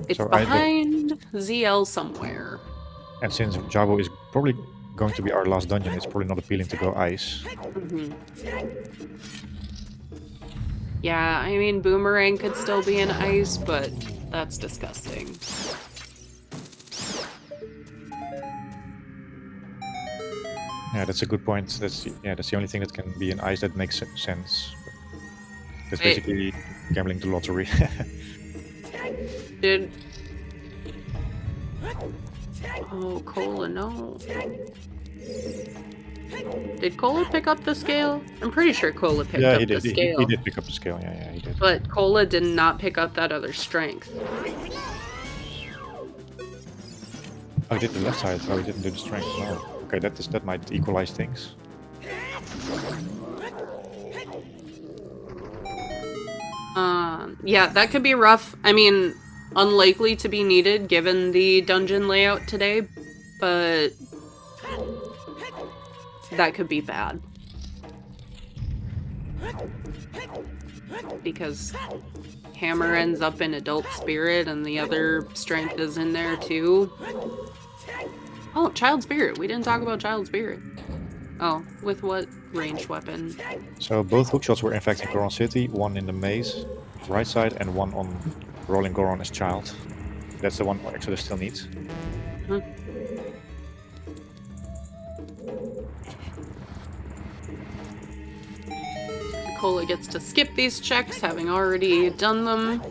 It's So behind ZL somewhere. And since Jabo is probably going to be our last dungeon, it's probably not appealing to go ice. Yeah, I mean, Boomerang could still be in ice, but that's disgusting. Yeah, that's a good point. That's the only thing that can be in ice that makes sense. That's basically gambling the lottery. Did... Oh, Cola, no. Did Cola pick up the scale? I'm pretty sure Cola picked up the scale. He did pick up the scale, yeah, he did. But Cola did not pick up that other strength. Oh, he did the left side. Oh, he didn't do the strength. No. Okay, that might equalize things. Yeah, that could be rough. I mean, unlikely to be needed given the dungeon layout today, but that could be bad. Because Hammer ends up in Adult Spirit and the other strength is in there too. Oh, Child Spirit. We didn't talk about Child Spirit. Oh, with what ranged weapon? So both hookshots were in fact in Goron City, one in the maze, right side, and one on Rolling Goron as Child. That's the one Exodus still needs. Cola gets to skip these checks, having already done them.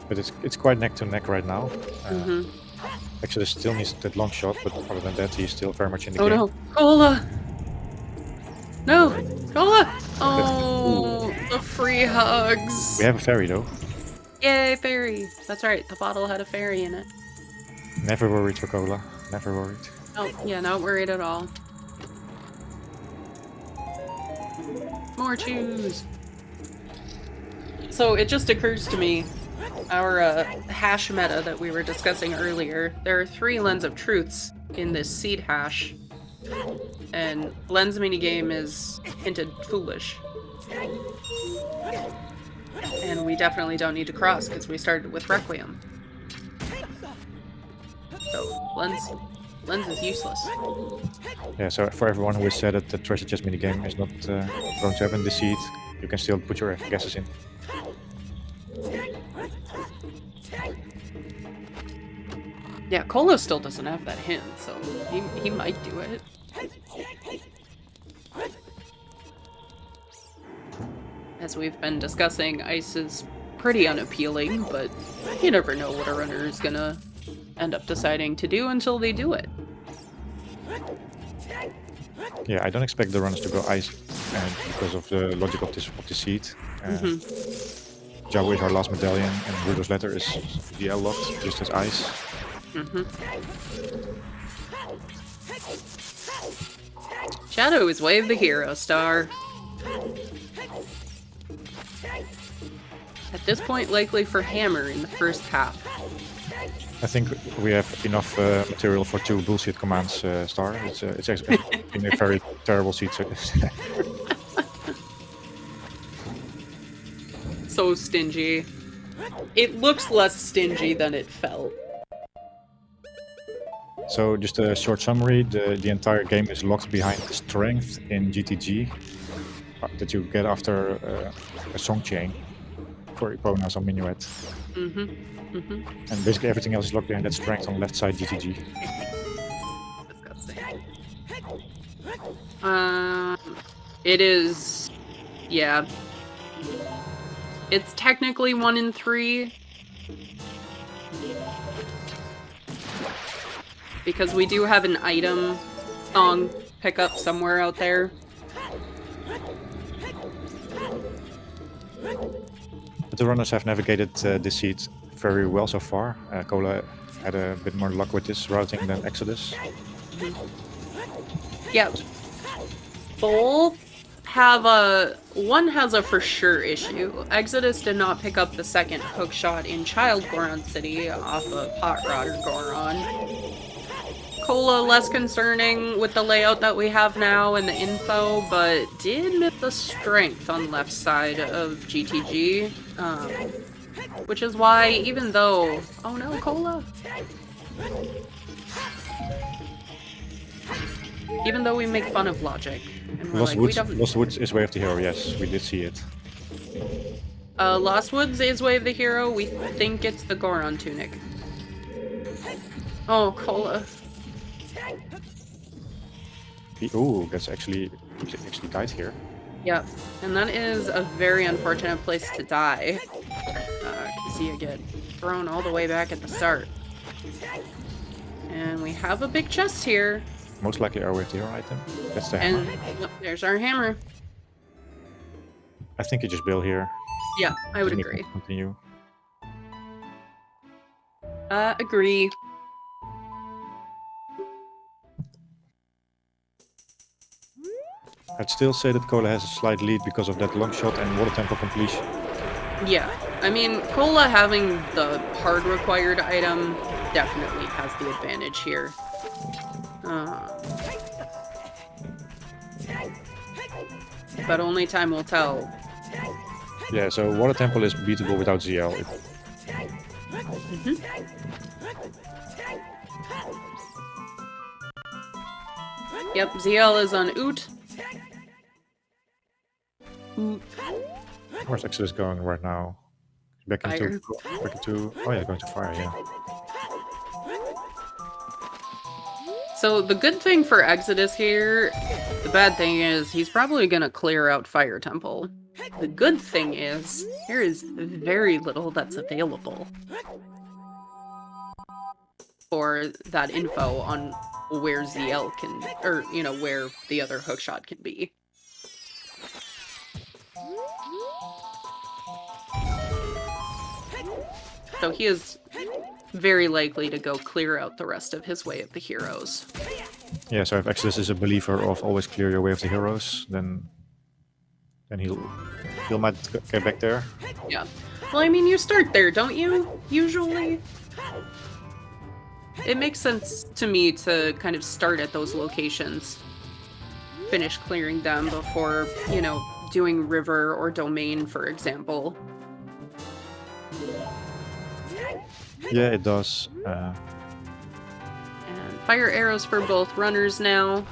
But it's quite neck to neck right now. Exodus still needs that long shot, but other than that, he's still very much in the game. Oh no, Cola! No, Cola! Oh, the free hugs. We have a fairy though. Yay, fairy. That's right, the bottle had a fairy in it. Never worried for Cola. Never worried. Oh, yeah, not worried at all. More chews. So it just occurs to me, our hash meta that we were discussing earlier, there are 3 Lens of Truths in this seed hash, and Lens minigame is hinted foolish. And we definitely don't need to cross because we started with Requiem. So Lens is useless. Yeah, so for everyone who has said that the treasure chest minigame is not going to happen this seed, you can still put your guesses in. Yeah, Cola still doesn't have that hint, so he might do it. As we've been discussing, ice is pretty unappealing, but you never know what a runner is gonna end up deciding to do until they do it. Yeah, I don't expect the runners to go ice because of the logic of the seed. Jabo is our last medallion, and Rudo's letter is DL locked, just as ice. Shadow is Wave the Hero Star. At this point, likely for Hammer in the first half. I think we have enough material for 2 bullshit commands, Star. It's actually been a very terrible seed. So stingy. It looks less stingy than it felt. So just a short summary, the entire game is locked behind the strength in GTG that you get after a song chain for Epona on Minuet. And basically everything else is locked behind that strength on left side GTG. Disgusting. It is, yeah. It's technically 1 in 3. Because we do have an item song pickup somewhere out there. But the runners have navigated this seed very well so far. Cola had a bit more luck with this routing than Exodus. Yep. Both have one has a for sure issue. Exodus did not pick up the second hook shot in Child Goron City off of Hot Rod or Goron. Cola less concerning with the layout that we have now and the info, but did miss the strength on left side of GTG. Which is why, even though... Oh no, Cola! Even though we make fun of logic. And we're Lost Woods is Way of the Hero, yes, we did see it. Lost Woods is Way of the Hero. We think it's the Goron Tunic. Oh, Cola. Ooh, that's actually died here. Yep, and that is a very unfortunate place to die. Because you get thrown all the way back at the start. And we have a big chest here. Most likely our Way of the Hero item. That's the hammer. And yep, there's our hammer. I think you just bail here. Yeah, I would agree. Continue. Agree. I'd still say that Cola has a slight lead because of that long shot and water temple completion. Yeah, I mean, Cola having the hard required item definitely has the advantage here. But only time will tell. Yeah, so water temple is beatable without ZL. Yep, ZL is on OOT. Where's Exodus going right now? Back into... Oh yeah, going to fire, yeah. So the good thing for Exodus here, the bad thing is he's probably gonna clear out Fire Temple. The good thing is, there is very little that's available for that info on where ZL can, or, you know, where the other hookshot can be. So he is very likely to go clear out the rest of his Way of the Heroes. Yeah, so if Exodus is a believer of always clear your Way of the Heroes, then he'll might get back there. Yeah. Well, I mean, you start there, don't you? Usually. It makes sense to me to kind of start at those locations. Finish clearing them before, you know, doing River or Domain, for example. Yeah, it does. And fire arrows for both runners now.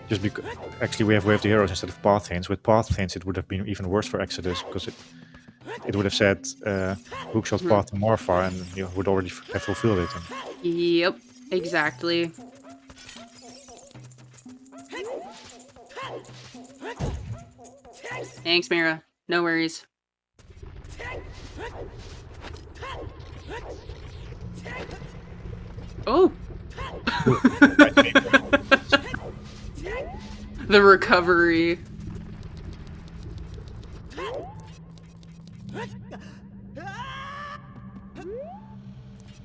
Just because actually we have Way of the Heroes instead of Path Hints. With Path Hints it would have been even worse for Exodus because it would have said hookshot path to Morpha and you would already have fulfilled it. Yep, exactly. Thanks, Mira. No worries. Oh! The recovery.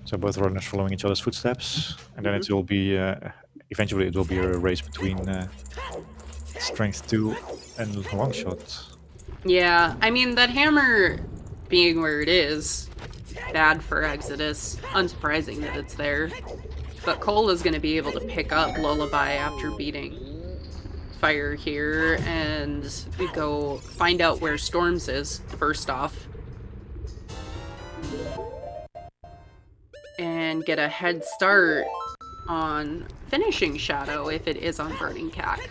So both runners following each other's footsteps, and then it will be eventually it will be a race between strength 2 and long shot. Yeah, I mean that hammer being where it is bad for Exodus. Unsurprising that it's there. But Cole is going to be able to pick up Lullaby after beating Fire here, and we go find out where Storms is, first off. And get a head start on finishing Shadow if it is on Burning Cack.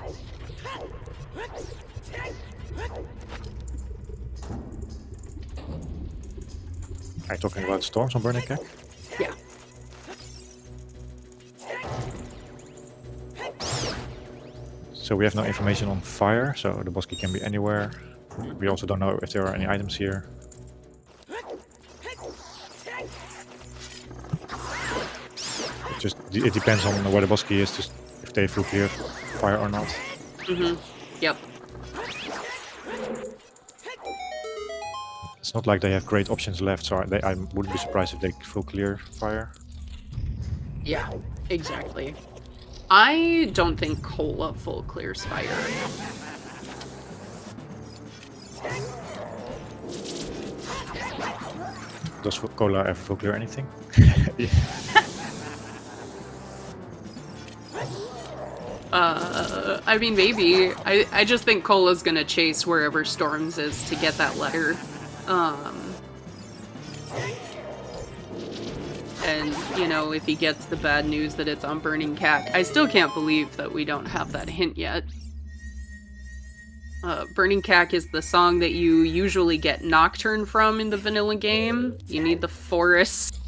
Are you talking about Storms on Burning Cack? Yeah. So we have no information on Fire, so the boss key can be anywhere. We also don't know if there are any items here. It depends on where the boss key is, just if they full clear Fire or not. Yep. It's not like they have great options left, so I wouldn't be surprised if they full clear Fire. Yeah, exactly. I don't think Cola full clears Fire. Does Cola ever full clear anything? Yeah. I mean, maybe. I just think Cola's gonna chase wherever Storms is to get that letter. And, you know, if he gets the bad news that it's on Burning Cack, I still can't believe that we don't have that hint yet. Burning Cack is the song that you usually get Nocturne from in the vanilla game. You need the forest,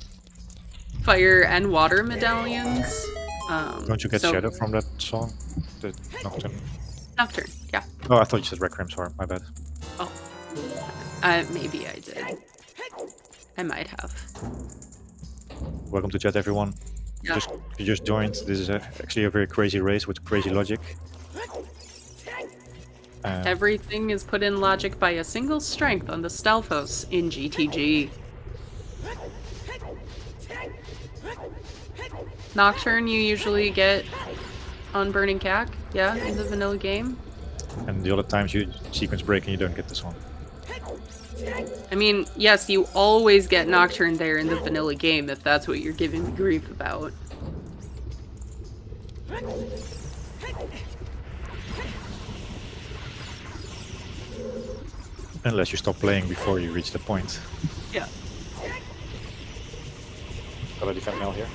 fire, and water medallions. Don't you get Shadow from that song? The Nocturne? Nocturne, yeah. Oh, I thought you said Requiem, sorry, my bad. Oh. Maybe I did. I might have. Welcome to chat, everyone. Yeah. You just joined. This is actually a very crazy race with crazy logic. Everything is put in logic by a single strength on the Stalfos in GTG. Nocturne you usually get on Burning Cack, yeah, in the vanilla game. And the other times you sequence break and you don't get this one. I mean, yes, you always get Nocturne there in the vanilla game if that's what you're giving me grief about. Unless you stop playing before you reach the point. Yeah. Got a defend mail here.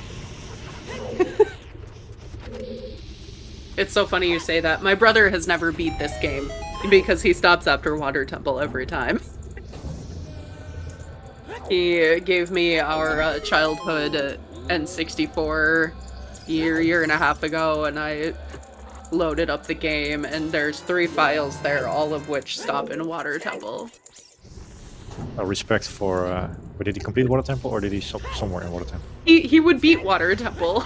It's so funny you say that. My brother has never beat this game because he stops after Water Temple every time. He gave me our childhood N64 year and a half ago, and I loaded up the game, and there's 3 files there, all of which stop in Water Temple. Respect for... but did he complete Water Temple or did he stop somewhere in Water Temple? He would beat Water Temple.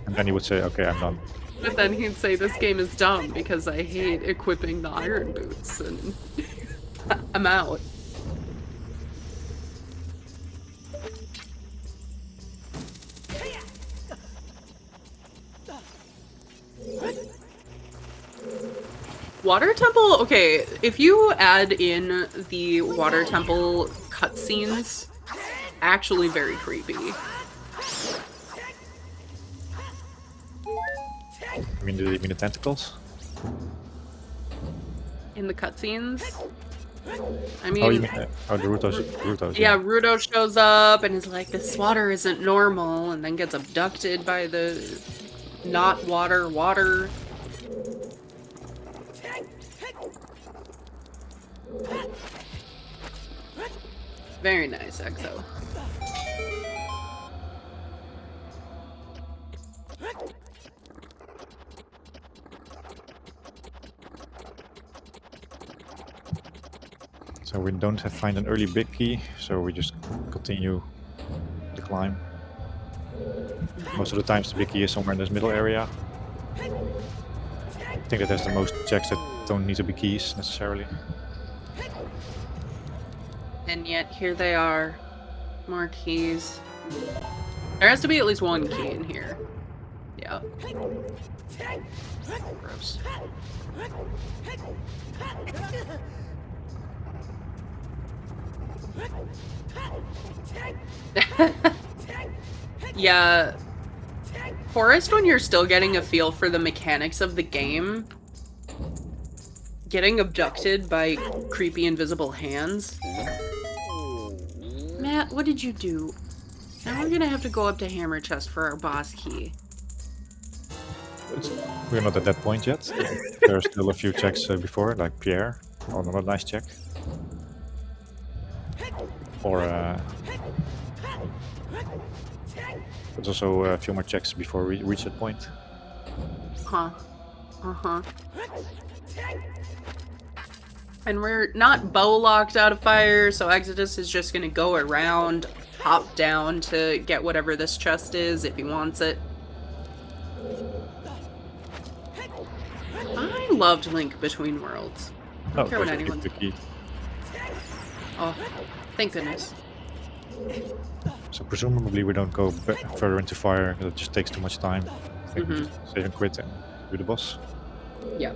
And then he would say, okay, I'm done. But then he'd say, this game is dumb because I hate equipping the iron boots, and I'm out. Water Temple, okay, if you add in the Water Temple cutscenes, actually very creepy. You mean the tentacles? In the cutscenes? I mean... Oh, you mean the Rutos, yeah, Ruto shows up and is like, this water isn't normal, and then gets abducted by the not water. Very nice, Exo. So we don't find an early big key, so we just continue the climb. Most of the times the big key is somewhere in this middle area. I think that has the most checks that don't need to be keys necessarily. And yet here they are. More keys. There has to be at least 1 key in here. Yeah. Gross. Yeah. Forest, when you're still getting a feel for the mechanics of the game, getting abducted by creepy invisible hands. Matt, what did you do? Now we're gonna have to go up to Hammer Chest for our boss key. We're not at that point yet. There are still a few checks before, like Pierre. Oh, another nice check. Or there's also a few more checks before we reach that point. Huh. Uh-huh. And we're not bow locked out of fire, so Exodus is just gonna go around, hop down to get whatever this chest is if he wants it. I loved Link Between Worlds. I don't care what anyone says. Oh, thank goodness. So presumably we don't go further into fire, it just takes too much time. I think we just save and quit and do the boss. Yeah.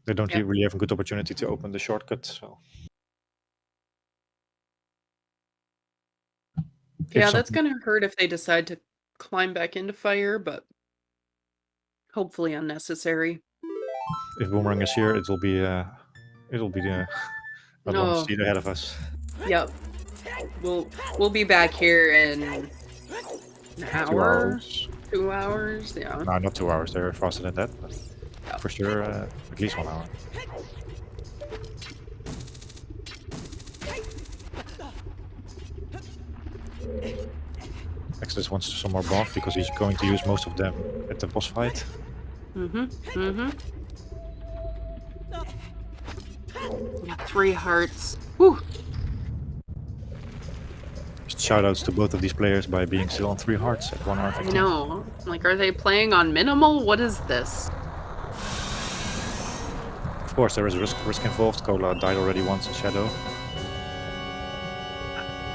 They don't really have a good opportunity to open the shortcut, so... Yeah, that's gonna hurt if they decide to climb back into fire, but hopefully unnecessary. If Boomerang is here, it'll be the a long seat ahead of us. Yep. We'll be back here in an hour? 2 hours. 2 hours? Yeah. No, not 2 hours. They're faster than that, but for sure at least 1 hour. Exodus wants some more bombs because he's going to use most of them at the boss fight. Got 3 hearts. Whew. Just shoutouts to both of these players by being still on 3 hearts at 1 hour 15. No. Like, are they playing on minimal? What is this? Of course, there is risk involved. Cola died already once in Shadow.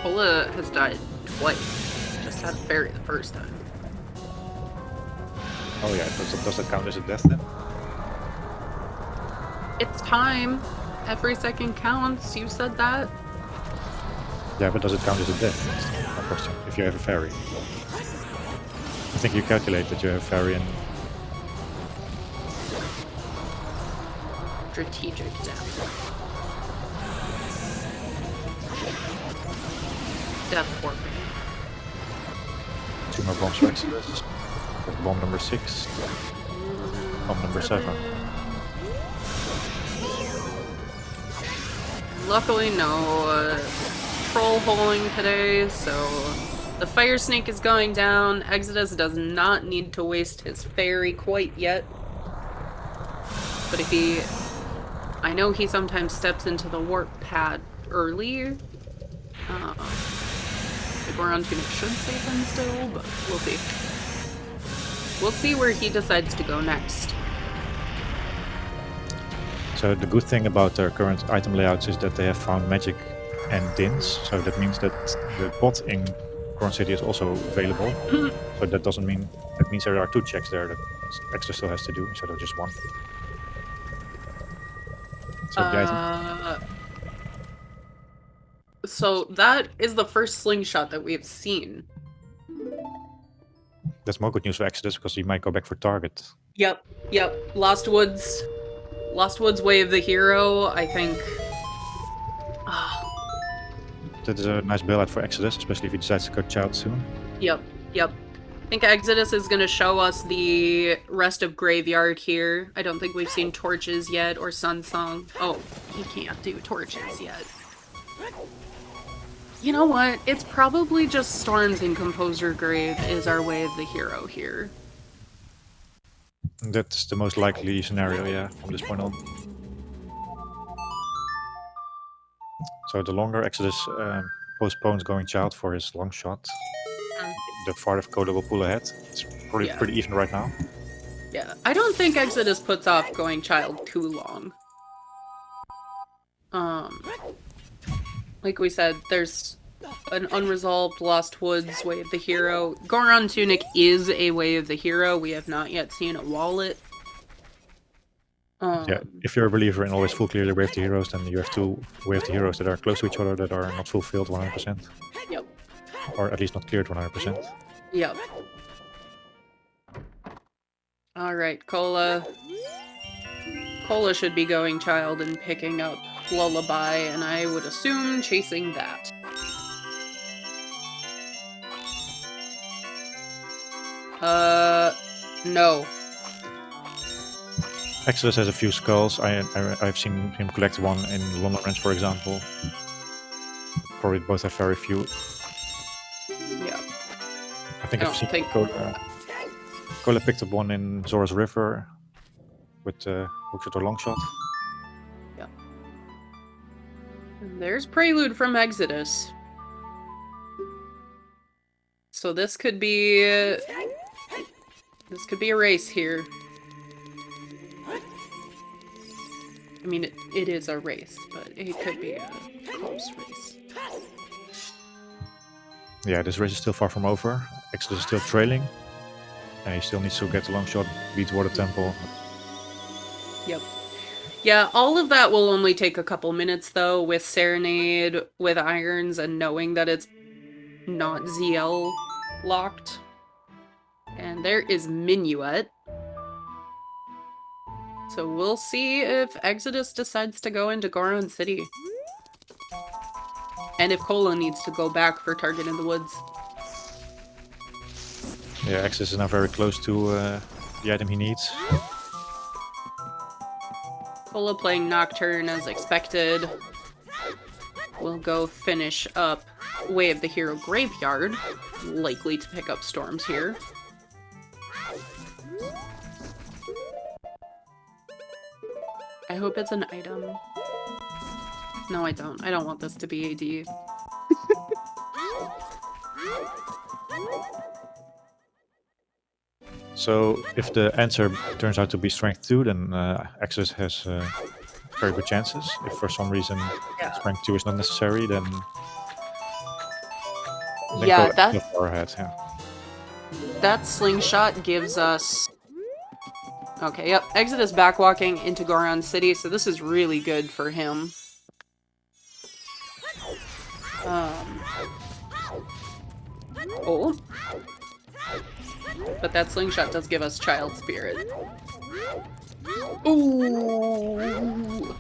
Cola has died twice. Just had a fairy the first time. Oh yeah, does that count as a death then? It's time. Every second counts. You said that. Yeah, but does it count as a death? That's my question. If you have a fairy. I think you calculate that you have a fairy and... Strategic death. Death forfeit. 2 more bombs for Exodus. Bomb number 6. Bomb number 7. Luckily, no troll holing today, so the fire snake is going down. Exodus does not need to waste his fairy quite yet. But if he... I know he sometimes steps into the warp pad early. The Goron Tunic should save him still, but we'll see. We'll see where he decides to go next. So the good thing about their current item layouts is that they have found magic and dins. So that means that the bot in Goron City is also available. So that doesn't mean... That means there are 2 checks there that Extra still has to do instead of just 1. So the item... So that is the first slingshot that we've seen. That's more good news for Exodus because he might go back for target. Yep. Lost Woods Way of the Hero, I think. That is a nice bailout for Exodus, especially if he decides to go Child soon. Yep. I think Exodus is going to show us the rest of Graveyard here. I don't think we've seen Torches yet, or Sunsong. Oh, he can't do Torches yet. You know what? It's probably just Storms and Composer Grave is our Way of the Hero here. That's the most likely scenario, yeah, from this point on. So the longer Exodus postpones going Child for his long shot, the farther Coda will pull ahead. It's probably pretty even right now. Yeah, I don't think Exodus puts off going Child too long. Like we said, there's an unresolved Lost Woods Way of the Hero. Goron Tunic is a Way of the Hero. We have not yet seen a wallet. Yeah, if you're a believer in always full clearly wave the heroes, then you have to wave the heroes that are close to each other that are not fulfilled 100%. Yep. Or at least not cleared 100%. Yep. Alright, Cola. Cola should be going child and picking up Lullaby, and I would assume chasing that. No. Exodus has a few skulls. I've seen him collect one in London Ranch, for example. Probably both have very few. Yeah. I think I I've don't seen think- Cola picked up one in Zora's River with hookshot or longshot. Yeah. And there's Prelude from Exodus. So this could be a race here. I mean, it is a race, but it could be a close race. Yeah, this race is still far from over. Exodus is still trailing. And he still needs to get the long shot, beat Water Temple. Yep. Yeah, all of that will only take a couple minutes, though, with Serenade, with Irons, and knowing that it's not ZL locked. And there is Minuet. So we'll see if Exodus decides to go into Goron City. And if Cola needs to go back for Target in the Woods. Yeah, Exodus is now very close to the item he needs. Cola playing Nocturne as expected. We'll go finish up Way of the Hero Graveyard. Likely to pick up Storms here. I hope it's an item. No, I don't. I don't want this to be AD. So if the answer turns out to be Strength 2, then Exodus has very good chances. If for some reason Strength 2 is not necessary, then yeah, go far ahead. Yeah. That slingshot gives us... Okay, yep. Exodus backwalking into Goron City, so this is really good for him. Oh. But that slingshot does give us Child Spirit. Ooh.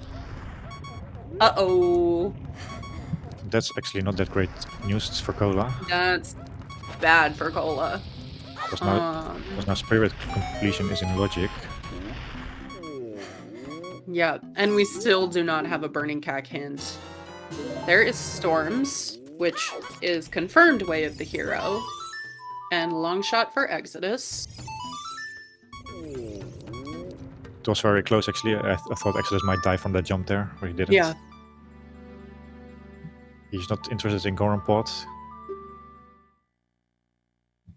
Uh-oh. That's actually not that great news for Cola. That's bad for Cola. Because now Spirit completion is in Logic. Yeah, and we still do not have a Burning Cack hint. There is Storms, which is confirmed Way of the Hero. And Longshot for Exodus. It was very close, actually. I thought Exodus might die from that jump there, but he didn't. Yeah. He's not interested in Goron Pot.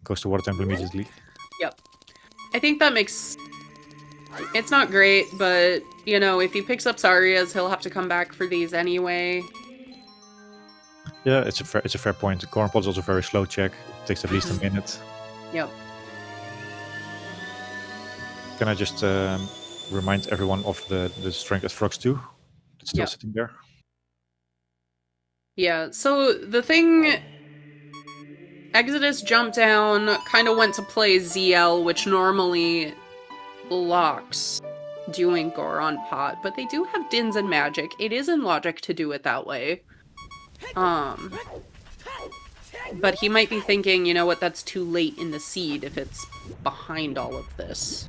Goes to Water Temple immediately. Yep. I think that makes... It's not great, but, you know, if he picks up Sarias, he'll have to come back for these anyway. Yeah, it's a fair point. Goron Pot is also a very slow check. It takes at least a minute. Yep. Can I just remind everyone of the strength at Frogs 2? It's still sitting there. Yeah, so the thing... Exodus jumped down, kind of went to play ZL, which normally locks doing Goron Pot, but they do have Dins and Magic. It is in Logic to do it that way. But he might be thinking, you know what, that's too late in the seed if it's behind all of this.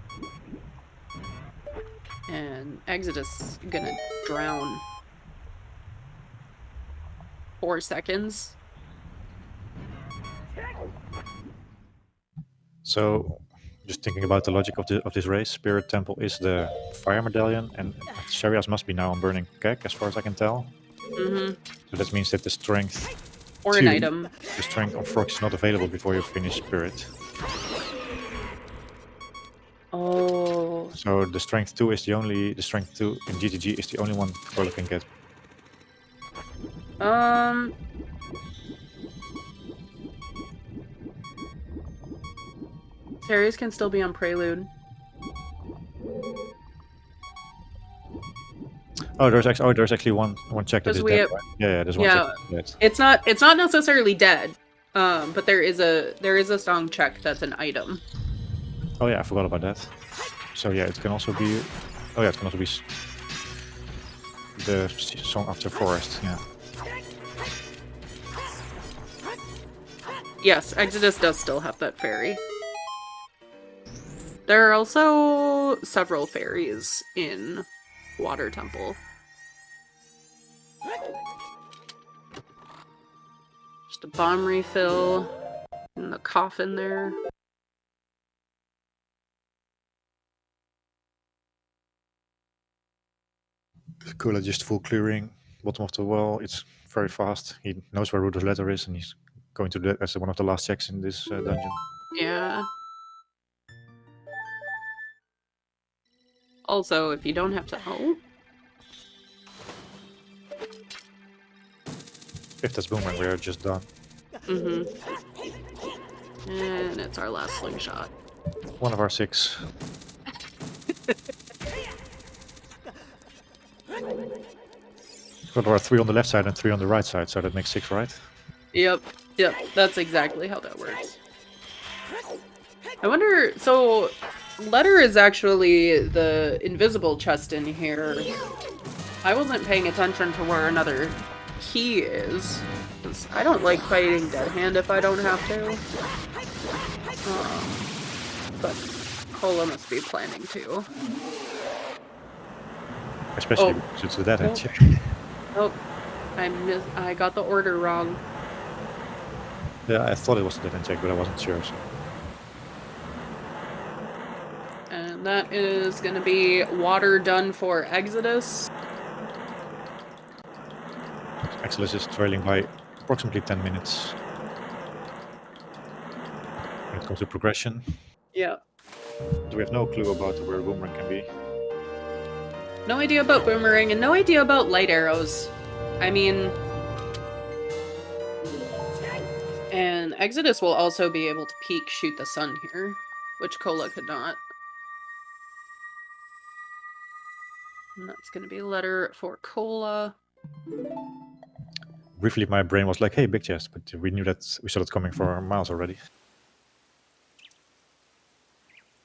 And Exodus gonna drown. 4 seconds. So, just thinking about the logic of this race, Spirit Temple is the Fire Medallion, and Sharias must be now on Burning Keg, as far as I can tell. Mm-hmm. So that means that the strength... Or an item. The strength of Frog is not available before you finish Spirit. Oh. So the strength 2 is the strength 2 in GTG is the only one Cola can get. Sarius can still be on Prelude. there's actually one check that is dead, right? Yeah, there's one check that's dead. It's not necessarily dead, but there is a song check that's an item. Oh yeah, I forgot about that. So yeah, it can also be. Oh yeah, it can also be the song after Forest. Yeah. Yes, Exodus does still have that fairy. There are also several fairies in Water Temple. Just a bomb refill in the coffin there. Kula just full clearing bottom of the well. It's very fast. He knows where Rudolph's letter is, and he's going to do that as one of the last checks in this dungeon. Yeah. Also, if you don't have to... Oh. If that's Boomerang, we are just done. Mm-hmm. And it's our last slingshot. One of our 6. But there are 3 on the left side and 3 on the right side, so that makes 6, right? Yep, that's exactly how that works. I wonder, so letter is actually the invisible chest in here. I wasn't paying attention to where another key is, because I don't like fighting Dead Hand if I don't have to. But Cola must be planning to. Especially because it's the dead end check. Oh, I got the order wrong. Yeah, I thought it was the dead end check, but I wasn't sure. So. And that is going to be water done for Exodus. Exodus is trailing by approximately 10 minutes. When it comes to progression. Yeah. Do we have no clue about where Boomerang can be? No idea about Boomerang and no idea about light arrows. I mean... And Exodus will also be able to peek shoot the sun here, which Cola could not. And that's going to be a letter for Cola. Briefly, my brain was like, hey, big chest, but we knew that we saw it coming for miles already.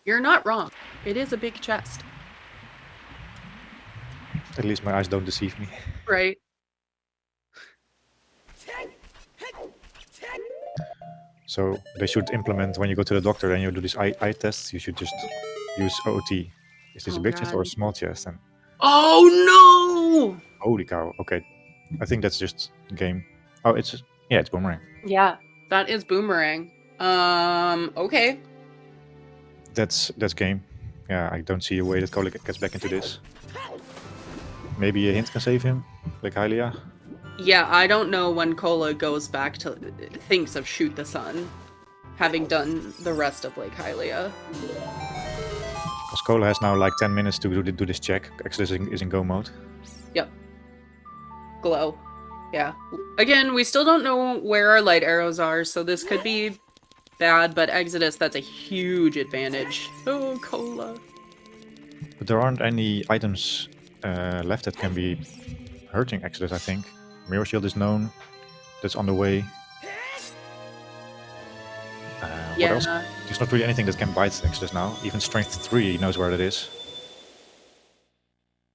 You're not wrong. It is a big chest. At least my eyes don't deceive me. Right. So they should implement, when you go to the doctor and you do this eye test, you should just use OOT. Is this a big chest or a small chest? And oh no! Holy cow, okay. I think that's just game. Oh, it's Boomerang. Yeah, that is Boomerang. Okay. That's game. Yeah, I don't see a way that Cola gets back into this. Maybe a hint can save him, like Hylia. Yeah, I don't know when Cola goes back to thinks of Shoot the Sun, having done the rest of Lake Hylia. Because Cola has now like 10 minutes to do this check. Exodus is in go mode. Yep. Glow. Yeah. Again, we still don't know where our light arrows are, so this could be bad, but Exodus, that's a huge advantage. Oh, Cola. But there aren't any items left that can be hurting Exodus, I think. Mirror Shield is known. That's on the way. What else? There's not really anything that can bite Exodus now. Even Strength 3, he knows where it is.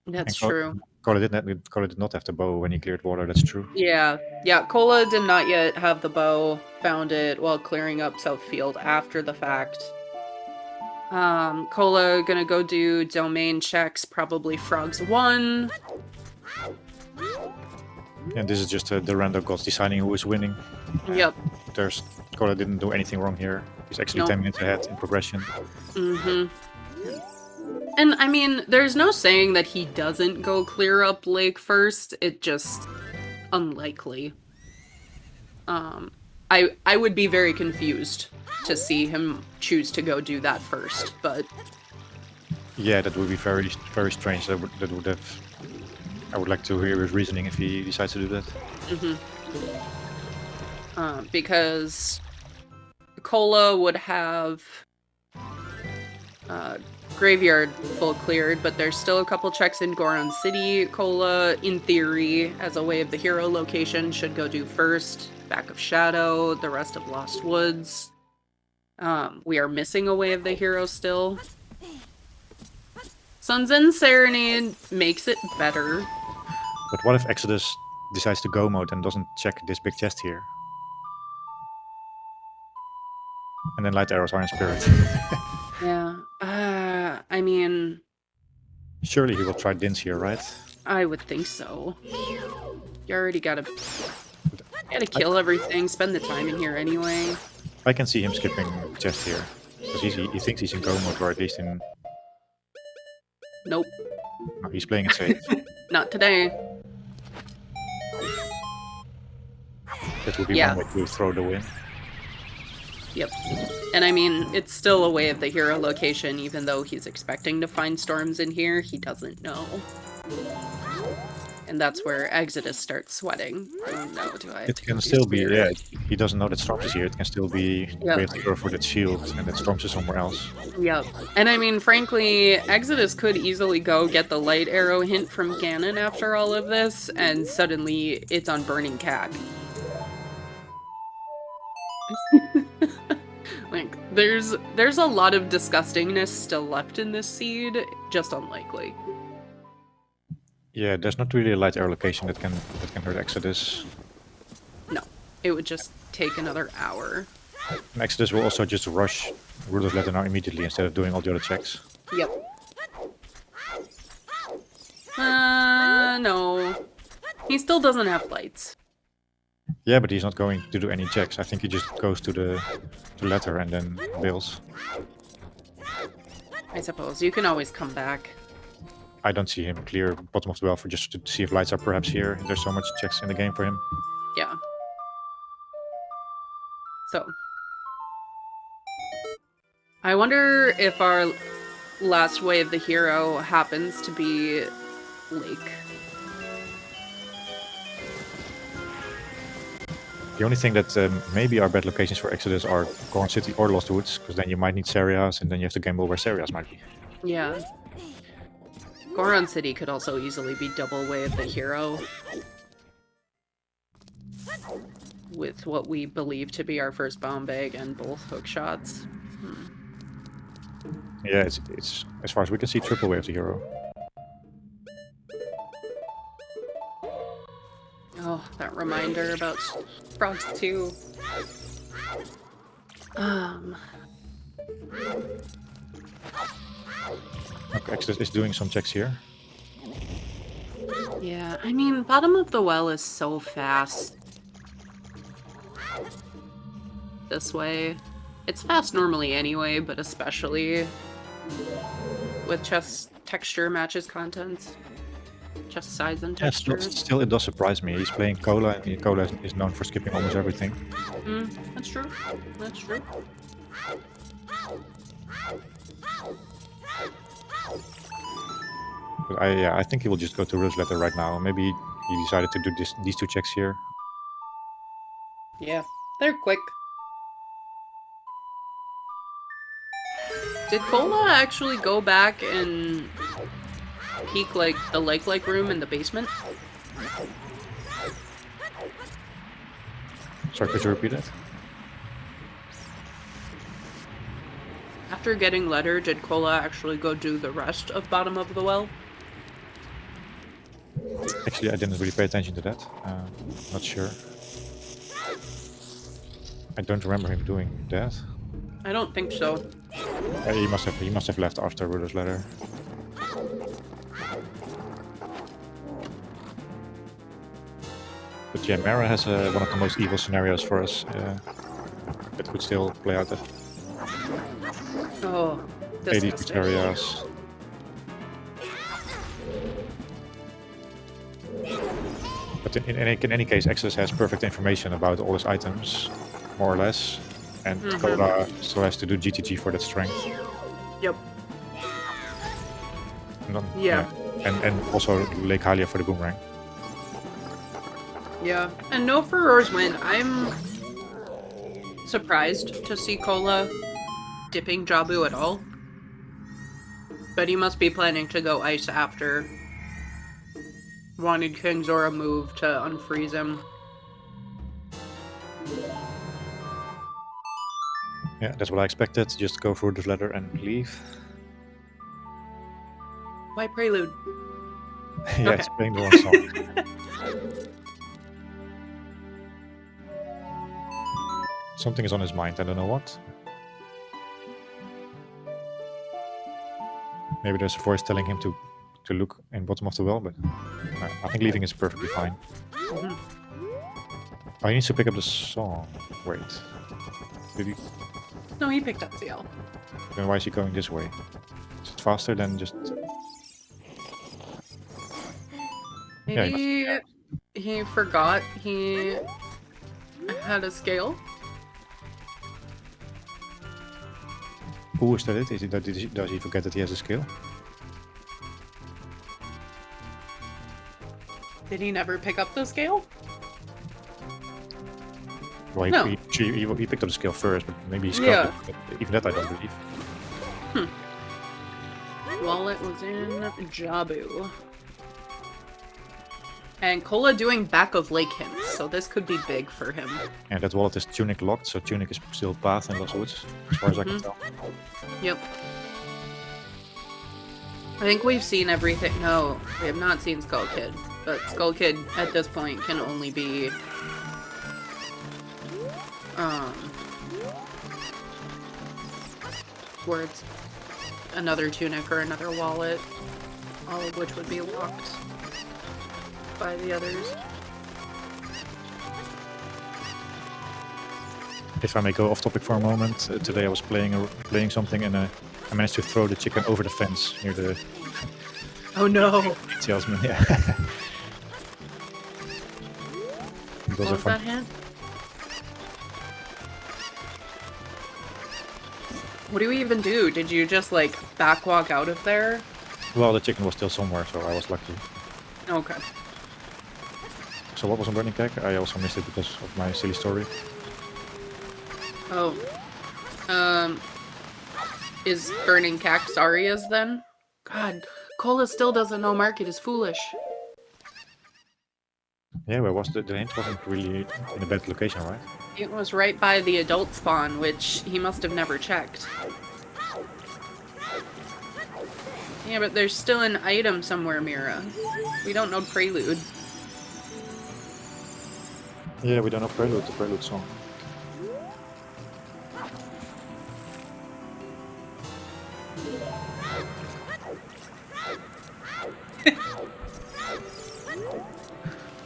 That's true. Cola did not have the bow when he cleared water, that's true. Yeah, Cola did not yet have the bow. Found it while clearing up Southfield after the fact. Cola gonna go do domain checks, probably Frogs 1. And this is just the random gods deciding who is winning. Yep. Cola didn't do anything wrong here. He's actually 10 minutes ahead in progression. Mm-hmm. And I mean, there's no saying that he doesn't go clear up Lake first. It just unlikely. I would be very confused to see him choose to go do that first, but yeah, that would be very, very strange. That would have. I would like to hear his reasoning if he decides to do that. Mm-hmm. Because Cola would have Graveyard full cleared, but there's still a couple checks in Goron City. Cola, in theory, as a Way of the Hero location, should go do first. Back of Shadow, the rest of Lost Woods. We are missing a Way of the Hero still. Sun's End Serenade makes it better. But what if Exodus decides to go mode and doesn't check this big chest here? And then light arrows are in spirit. Yeah. I mean... Surely he will try Dins here, right? I would think so. You already gotta kill everything, spend the time in here anyway. I can see him skipping chest here. Because he thinks he's in go mode, or at least in... Nope. No, he's playing it safe. Not today. That would be one way to throw the win. Yep. And I mean, it's still a Way of the Hero location, even though he's expecting to find storms in here, he doesn't know. And that's where Exodus starts sweating. Oh no, do I? It can still be, yeah, he doesn't know that Storms is here. It can still be Way of the Hero for that shield, and that Storms is somewhere else. Yep. And I mean, frankly, Exodus could easily go get the light arrow hint from Ganon after all of this, and suddenly it's on Burning Cat. Like, there's a lot of disgustingness still left in this seed, just unlikely. Yeah, there's not really a light arrow location that can hurt Exodus. No, it would just take another hour. And Exodus will also just rush Ruler's Letter now immediately instead of doing all the other checks. Yep. No. He still doesn't have lights. Yeah, but he's not going to do any checks. I think he just goes to the letter and then bails. I suppose. You can always come back. I don't see him clear bottom of the well for just to see if lights are perhaps here. There's so much checks in the game for him. Yeah. So. I wonder if our last Way of the Hero happens to be Lake. The only thing that maybe are bad locations for Exodus are Goron City or Lost Woods, because then you might need Serias, and then you have to gamble where Serias might be. Yeah. Goron City could also easily be double Way of the Hero. With what we believe to be our first bomb bag and both hook shots. Yeah, it's as far as we can see, triple Way of the Hero. Oh, that reminder about Frogs 2. Okay, Exodus is doing some checks here. Yeah, I mean, bottom of the well is so fast. This way. It's fast normally anyway, but especially with chest texture matches contents. Chest size and texture. Yeah, still, it does surprise me. He's playing Cola, and Cola is known for skipping almost everything. That's true. That's true. But I think he will just go to Ruler's Letter right now. Maybe he decided to do these two checks here. Yeah, they're quick. Did Cola actually go back and peek like the lake-like room in the basement? Sorry, could you repeat that? After getting letter, did Cola actually go do the rest of bottom of the well? Actually, I didn't really pay attention to that. Not sure. I don't remember him doing that. I don't think so. He must have left after Ruler's Letter. But yeah, Mara has one of the most evil scenarios for us that could still play out. Oh, disgusting. areas. But in any case, Exodus has perfect information about all his items, more or less. And Cola still has to do GTG for that strength. Yep. Yeah. And also Lake Hylia for the boomerang. Yeah. And no Furor's win. I'm surprised to see Cola dipping Jabu at all. But he must be planning to go ice after. Wanted King Zora move to unfreeze him. Yeah, that's what I expected. Just go through this ladder and leave. Why Prelude? Yeah, Okay. it's playing the wrong song. Something is on his mind, I don't know what. Maybe there's a voice telling him to look in bottom of the well, but I think leaving is perfectly fine. Mhm. Oh, he needs to pick up the song. Wait. Did he? No, he picked up CL. Then why is he going this way? Is it faster than just... Maybe Yeah, he forgot he had a scale. Who is that it? Is it that does he forget that he has a skill? Did he never pick up the scale? Well, No. he picked up the skill first, but maybe he Yeah. scaled it. Even that I don't believe. Wallet was in Jabu. And Cola doing back of lake hints, so this could be big for him. And that wallet is Tunic locked, so Tunic is still path in Lost Woods, as far as I can tell. Yep. I think we've seen everything. No, we have not seen Skull Kid. But Skull Kid at this point can only be words. Another tunic or another wallet. All of which would be locked by the others. If I may go off topic for a moment, today I was playing something and I managed to throw the chicken over the fence near the Oh no! salesman. Yeah. It What a was fun. that hand? What do we even do? Did you just like backwalk out of there? Well, the chicken was still somewhere, so I was lucky. Okay. So what was on Burning Keg? I also missed it because of my silly story. Oh. Is Burning Cactarias then? God, Cola still doesn't know Market is foolish. Yeah, where was the hint? Wasn't really in a bad location, right? It was right by the adult spawn, which he must have never checked. Yeah, but there's still an item somewhere, Mira. We don't know Prelude. Yeah, we don't know Prelude, the Prelude song.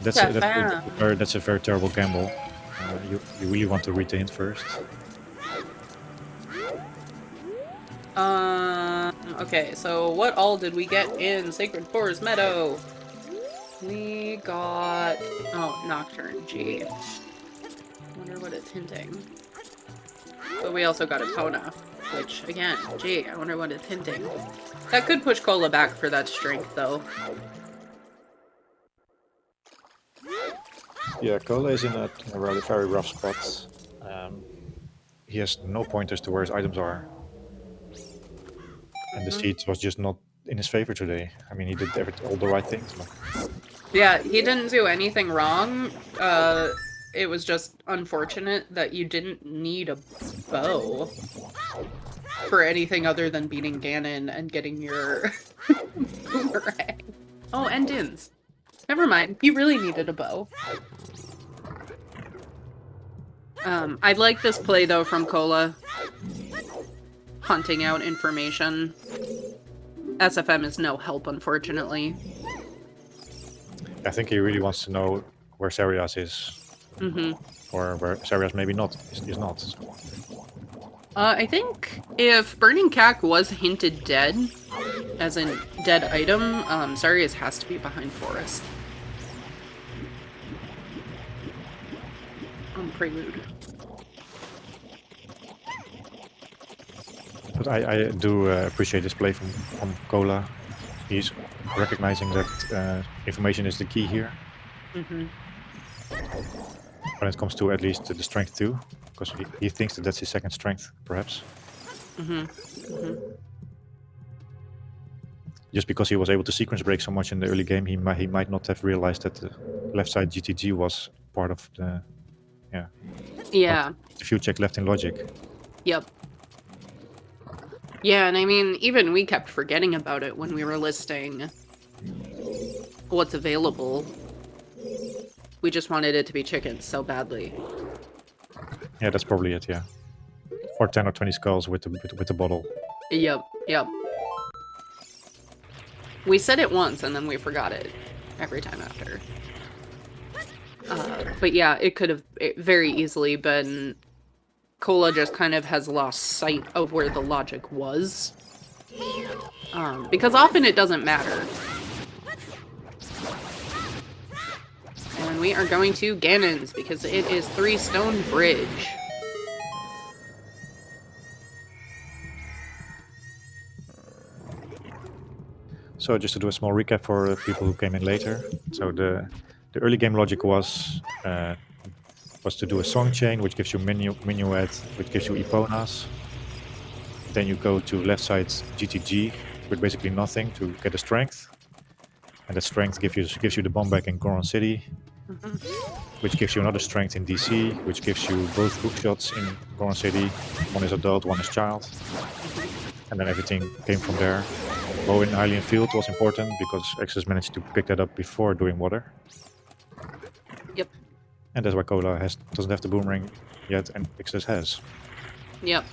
That's a very terrible gamble. You really want to read the hint first. Okay, so what all did we get in Sacred Forest Meadow? We got... Oh, Nocturne, gee. Wonder what it's hinting. But we also got a Kona, which, again, gee, I wonder what it's hinting. That could push Cola back for that strength, though. Yeah, Cola is in a rather very rough spot. He has no pointers to where his items are. And the seed was just not in his favor today. I mean, he did all the right things. But... Yeah, he didn't do anything wrong. It was just unfortunate that you didn't need a bow for anything other than beating Ganon and getting your boomerang. Oh, and Dins. Never mind, you really needed a bow. I like this play, though, from Cola. Hunting out information. SFM is no help, unfortunately. I think he really wants to know where Serias is. Or where Serias maybe not is not. I think if Burning Cack was hinted dead, as in dead item, Serias has to be behind Forest. On Prelude. But I do appreciate this play from Cola. He's recognizing that information is the key here. When it comes to at least the strength too, because he thinks that that's his second strength, perhaps. just because he was able to sequence break so much in the early game, he might not have realized that the left side GTG was part of the the few check left in logic. Yep. Yeah, and I mean, even we kept forgetting about it when we were listing what's available. We just wanted it to be chickens so badly. Yeah, that's probably it. Yeah, or 10 or 20 skulls with the bottle. Yep. We said it once and then we forgot it every time after. But yeah, it could have very easily been. Cola just kind of has lost sight of where the logic was. Because often it doesn't matter. And we are going to Ganon's because it is 3 stone bridge. So just to do a small recap for people who came in later. So the early game logic was to do a song chain, which gives you minuet, which gives you Eponas. Then you go to left side GTG with basically nothing to get a strength, and that strength gives you the bomb back in Goron City, which gives you another strength in DC, which gives you both bookshots in Goron City. One is adult, one is child, and then everything came from there. Bow in Hylian Field was important because Exodus managed to pick that up before doing water. Yep. And that's why Cola doesn't have the boomerang yet, and Exodus has. Yep.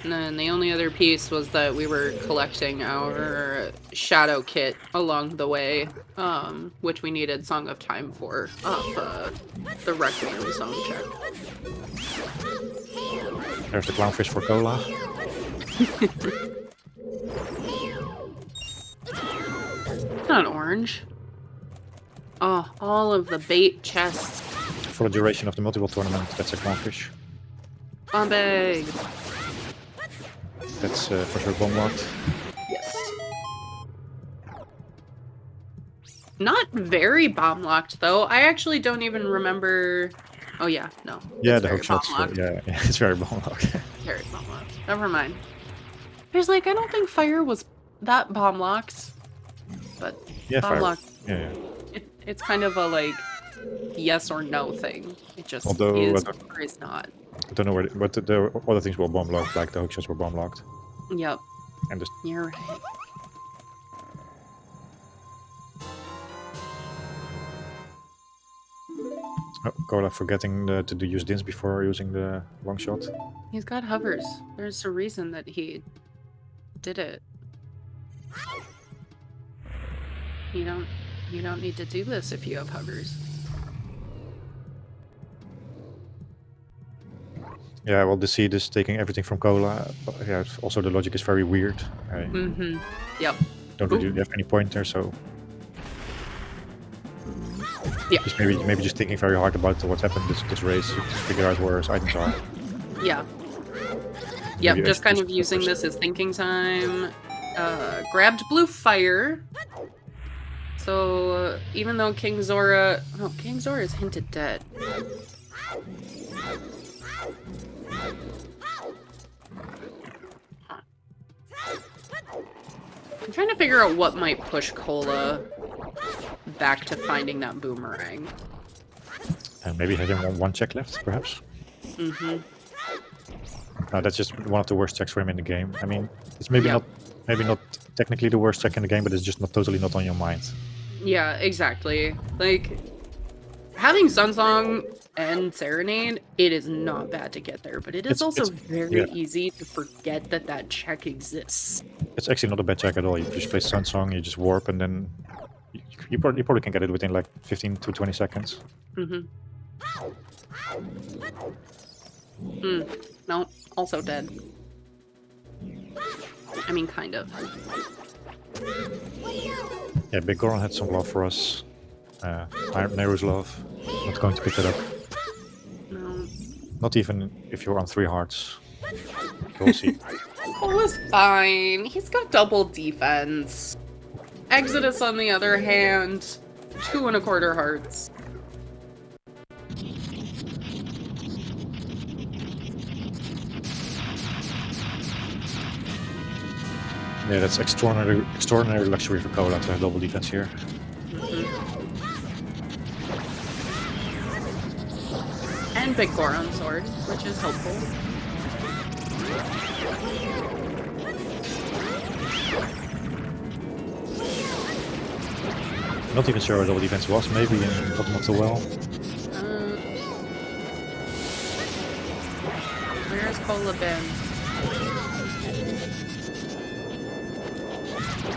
And then the only other piece was that we were collecting our shadow kit along the way, which we needed Song of Time for, the Requiem song check. There's the clownfish for Cola. Not orange. Oh, all of the bait chests. For the duration of the multiple tournament, that's a clownfish. Bombay. That's for sure bomb locked. Yes. Not very bomb locked though. I actually don't even remember. Oh yeah, no. Yeah, the hook shots. Yeah, it's very bomb locked. Very bomb locked. Never mind. There's like, I don't think fire was that bomb locked, but yeah, bomb fire. locked. Yeah. It's kind of a like yes or no thing. It just Although, is or is not. I don't know but the other things were bomb locked, like the hook shots were bomb locked. Yep. And the You're right. Cola forgetting to use Dins before using the long shot. He's got hovers. There's a reason that he did it. You don't need to do this if you have hovers. Yeah, well, the seed is taking everything from Cola. But yeah, also the logic is very weird. I Yep. don't really have any pointer, so yeah. Just maybe just thinking very hard about what happened this race to figure out where his items are. Yeah. Yep, just kind of using this as thinking time. Grabbed blue fire. So even though King Zora... Oh, King Zora is hinted dead. I'm trying to figure out what might push Cola back to finding that boomerang. And maybe having one check left, perhaps? No, that's just one of the worst checks for him in the game. I mean, it's maybe not technically the worst check in the game, but it's just totally not on your mind. Yeah, exactly. Like, having Sunsong and Serenade, it is not bad to get there, but it's also very easy to forget that check exists. It's actually not a bad check at all. You just play Sunsong, you just warp, and then you probably can get it within like 15 to 20 seconds. No, also dead. I mean, kind of. Yeah, Big Goron had some love for us. Nero's love. Not going to pick that up. No. Not even if you're on 3 hearts. You'll see. Cola's fine. He's got double defense. Exodus, on the other hand, 2 1/4 hearts. Yeah, that's extraordinary luxury for Cola to have double defense here. And big Goron sword, which is helpful. Not even sure what double defense was, maybe not so well. Where's Cola been?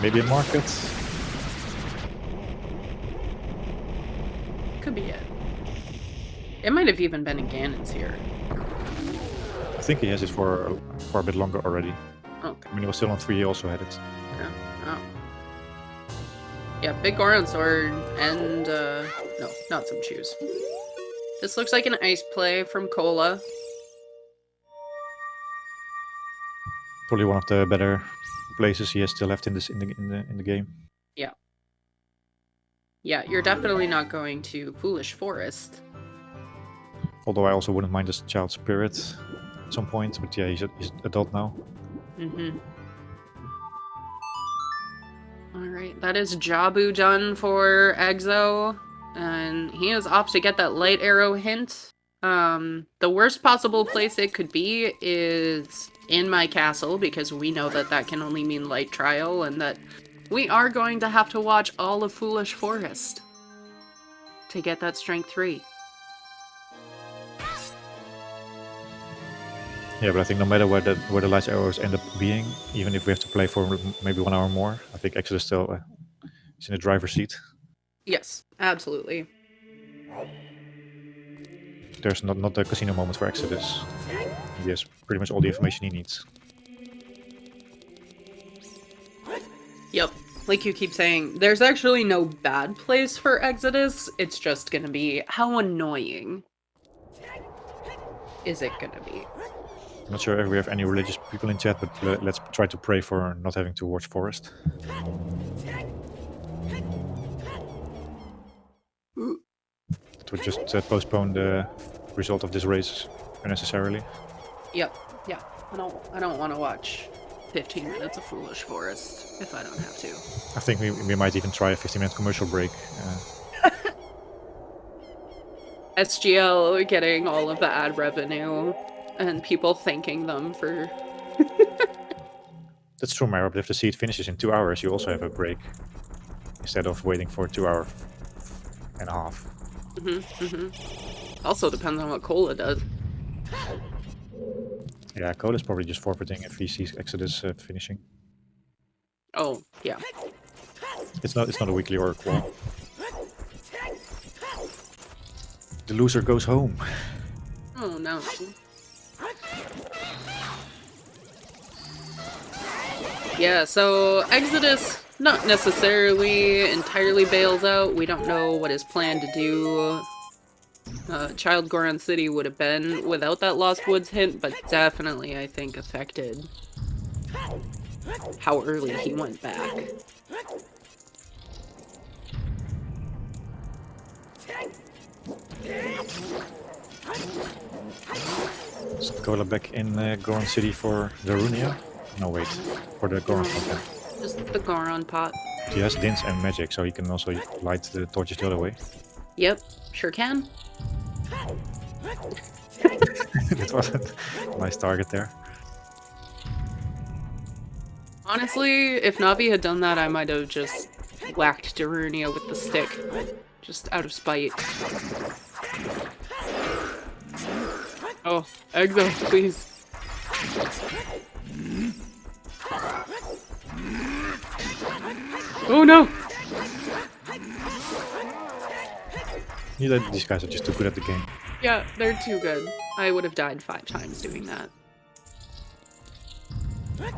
Maybe a market. Could be it. It might have even been in Ganon's here. I think he has it for a bit longer already. Okay. I mean, he was still on 3, he also had it. Yeah. Oh. Yeah, big Goron sword and no, not some shoes. This looks like an ice play from Cola. Probably one of the better places he has still left in the game. Yeah. Yeah, you're definitely not going to Foolish Forest. Although I also wouldn't mind this child spirit at some point, but yeah, he's adult now. Alright, that is Jabu done for Exo, and he is off to get that light arrow hint. The worst possible place it could be is in my castle, because we know that that can only mean light trial, and that we are going to have to watch all of Foolish Forest to get that strength 3. Yeah, but I think no matter where the light arrows end up being, even if we have to play for maybe 1 hour more, I think Exodus still is in the driver's seat. Yes, absolutely. There's not a casino moment for Exodus. He has pretty much all the information he needs. Yep. Like you keep saying, there's actually no bad place for Exodus. It's just gonna be, how annoying is it gonna be? I'm not sure if we have any religious people in chat, but let's try to pray for not having to watch Forest. It would just postpone the result of this race unnecessarily. Yep. Yeah. I don't want to watch 15 minutes of Foolish Forest if I don't have to. I think we might even try a 15-minute commercial break. SGL getting all of the ad revenue and people thanking them for... That's true, Myra, but if the seed finishes in 2 hours, you also have a break. Instead of waiting for 2 hours and a half. Also depends on what Cola does. Yeah, Cola's probably just forfeiting if he sees Exodus finishing. Oh, yeah. It's not a weekly oracle. The loser goes home. Oh, no. Yeah, so Exodus not necessarily entirely bails out. We don't know what his plan to do. Child Goron City would have been without that Lost Woods hint, but definitely, I think, affected how early he went back. Is Cola back in Goron City for Darunia? No, wait. For the Goron pot. Just the Goron pot. He has Dints and magic, so he can also light the torches the other way. Yep, sure can. That was a nice target there. Honestly, if Navi had done that, I might have just whacked Darunia with the stick. Just out of spite. Oh, Exo, please. Oh no! These guys are just too good at the game. Yeah, they're too good. I would have died 5 times doing that.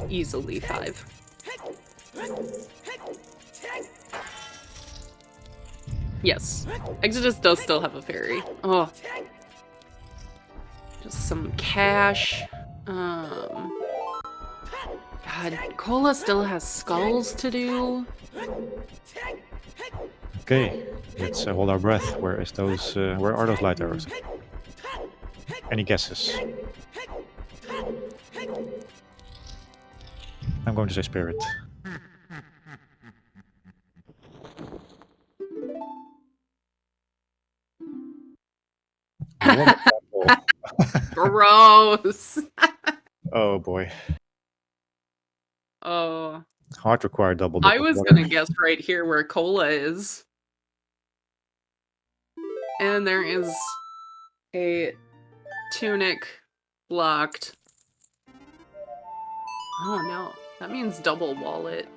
Easily 5. Yes, Exodus does still have a fairy. Oh. Just some cash. God, Cola still has skulls to do. Okay, let's hold our breath. Where are those light arrows? Any guesses? I'm going to say spirit. Gross. Oh boy. Oh. Heart required double dip I of was water. gonna guess right here where Cola is. And there is a tunic locked. Oh no, that means double wallet.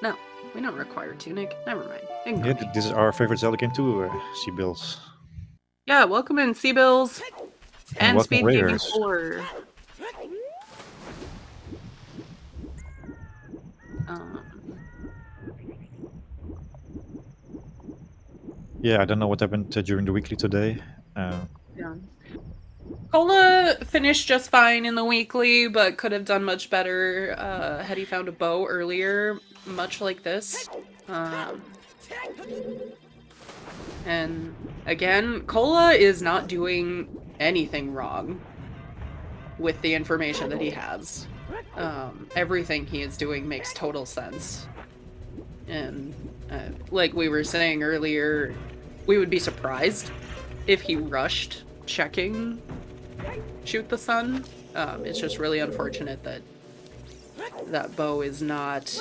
No, we don't require tunic. Never mind. Yeah, this is our favorite Zelda game too, Sea Bills. Yeah, welcome in, Seabills. And welcome Speed Gaming Raiders. 4. Yeah, I don't know what happened during the weekly today. Yeah. Cola finished just fine in the weekly, but could have done much better had he found a bow earlier, much like this. And again, Cola is not doing anything wrong with the information that he has. Everything he is doing makes total sense. And like we were saying earlier, we would be surprised if he rushed checking Shoot the Sun. It's just really unfortunate that that bow is not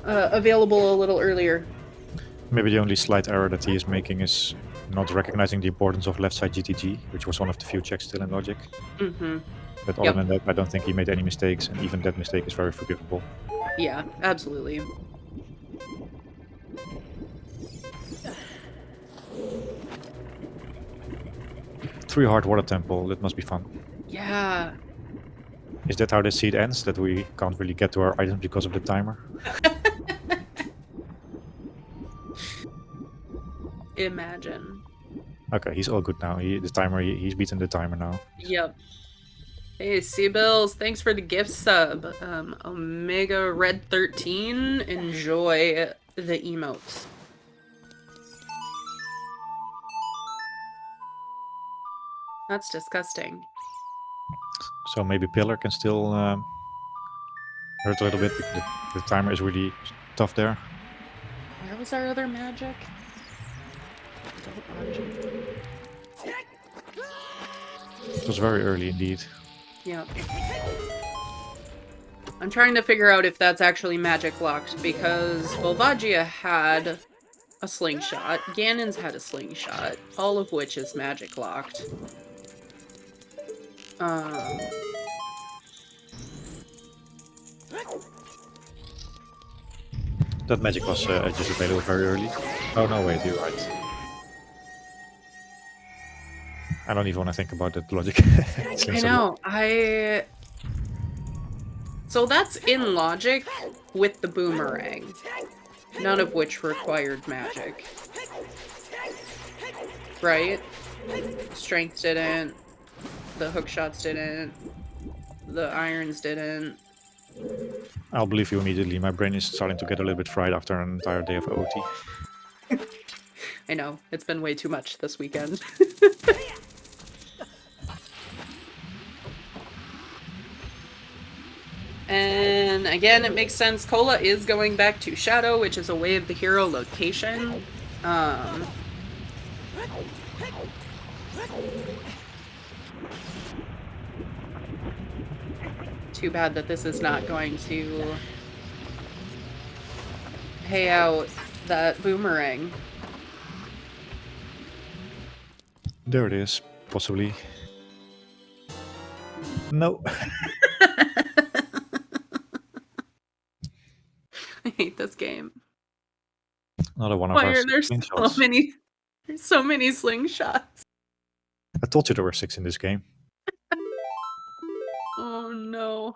available a little earlier. Maybe the only slight error that he is making is not recognizing the importance of left side GTG, which was one of the few checks still in logic. Mm-hmm. But other than that, I don't think he made any mistakes, and even that mistake is very forgivable. Yeah, absolutely. Three Heart Water Temple, that must be fun. Yeah. Is that how the seed ends? That we can't really get to our items because of the timer? Imagine. Okay, he's all good now. He's beaten the timer now. Yep. Hey, Seabills, thanks for the gift sub. Omega Red 13, enjoy the emotes. That's disgusting. So maybe Pillar can still hurt a little bit. The timer is really tough there. Where was our other magic? It was very early indeed. Yep. I'm trying to figure out if that's actually magic locked, because Volvagia had a slingshot, Ganon's had a slingshot, all of which is magic locked. That magic was just available very early. Oh no, wait, you're right. I don't even want to think about that logic. I know, So that's in logic with the boomerang, none of which required magic. Right? Strength didn't, the hook shots didn't, the irons didn't. I'll believe you immediately. My brain is starting to get a little bit fried after an entire day of OT. I know, it's been way too much this weekend. And again, it makes sense. Cola is going back to Shadow, which is a Way of the Hero location. Too bad that this is not going to pay out that boomerang. There it is, possibly. No. I hate this game. Another one of Why our are there slingshots. so many slingshots? I told you there were 6 in this game. Oh no.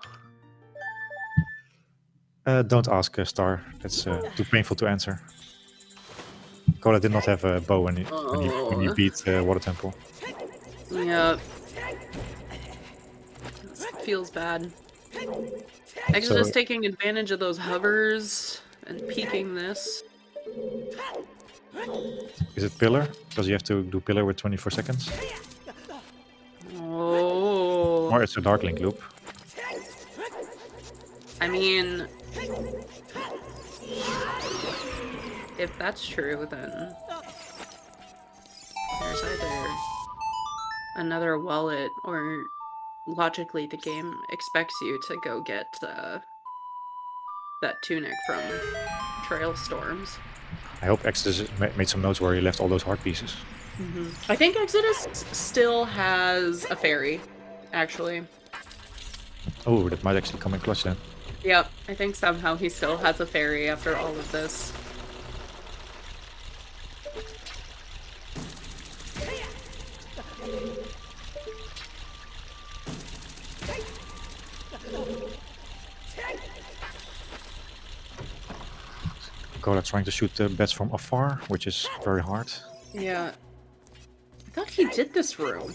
Don't ask, Star. That's too painful to answer. Kola did not have a bow when he beat Water Temple. Yeah. Feels bad. Exodus taking advantage of those hovers and peeking this. Is it Pillar? Because you have to do Pillar with 24 seconds. Oh. Or it's a Dark Link loop. I mean, if that's true, then there's either another wallet, or logically the game expects you to go get that tunic from Trail Storms. I hope Exodus made some notes where he left all those heart pieces. I think Exodus still has a ferry, actually. Oh, that might actually come in clutch then. Yep, I think somehow he still has a ferry after all of this. Cola trying to shoot the bats from afar, which is very hard. Yeah. I thought he did this room.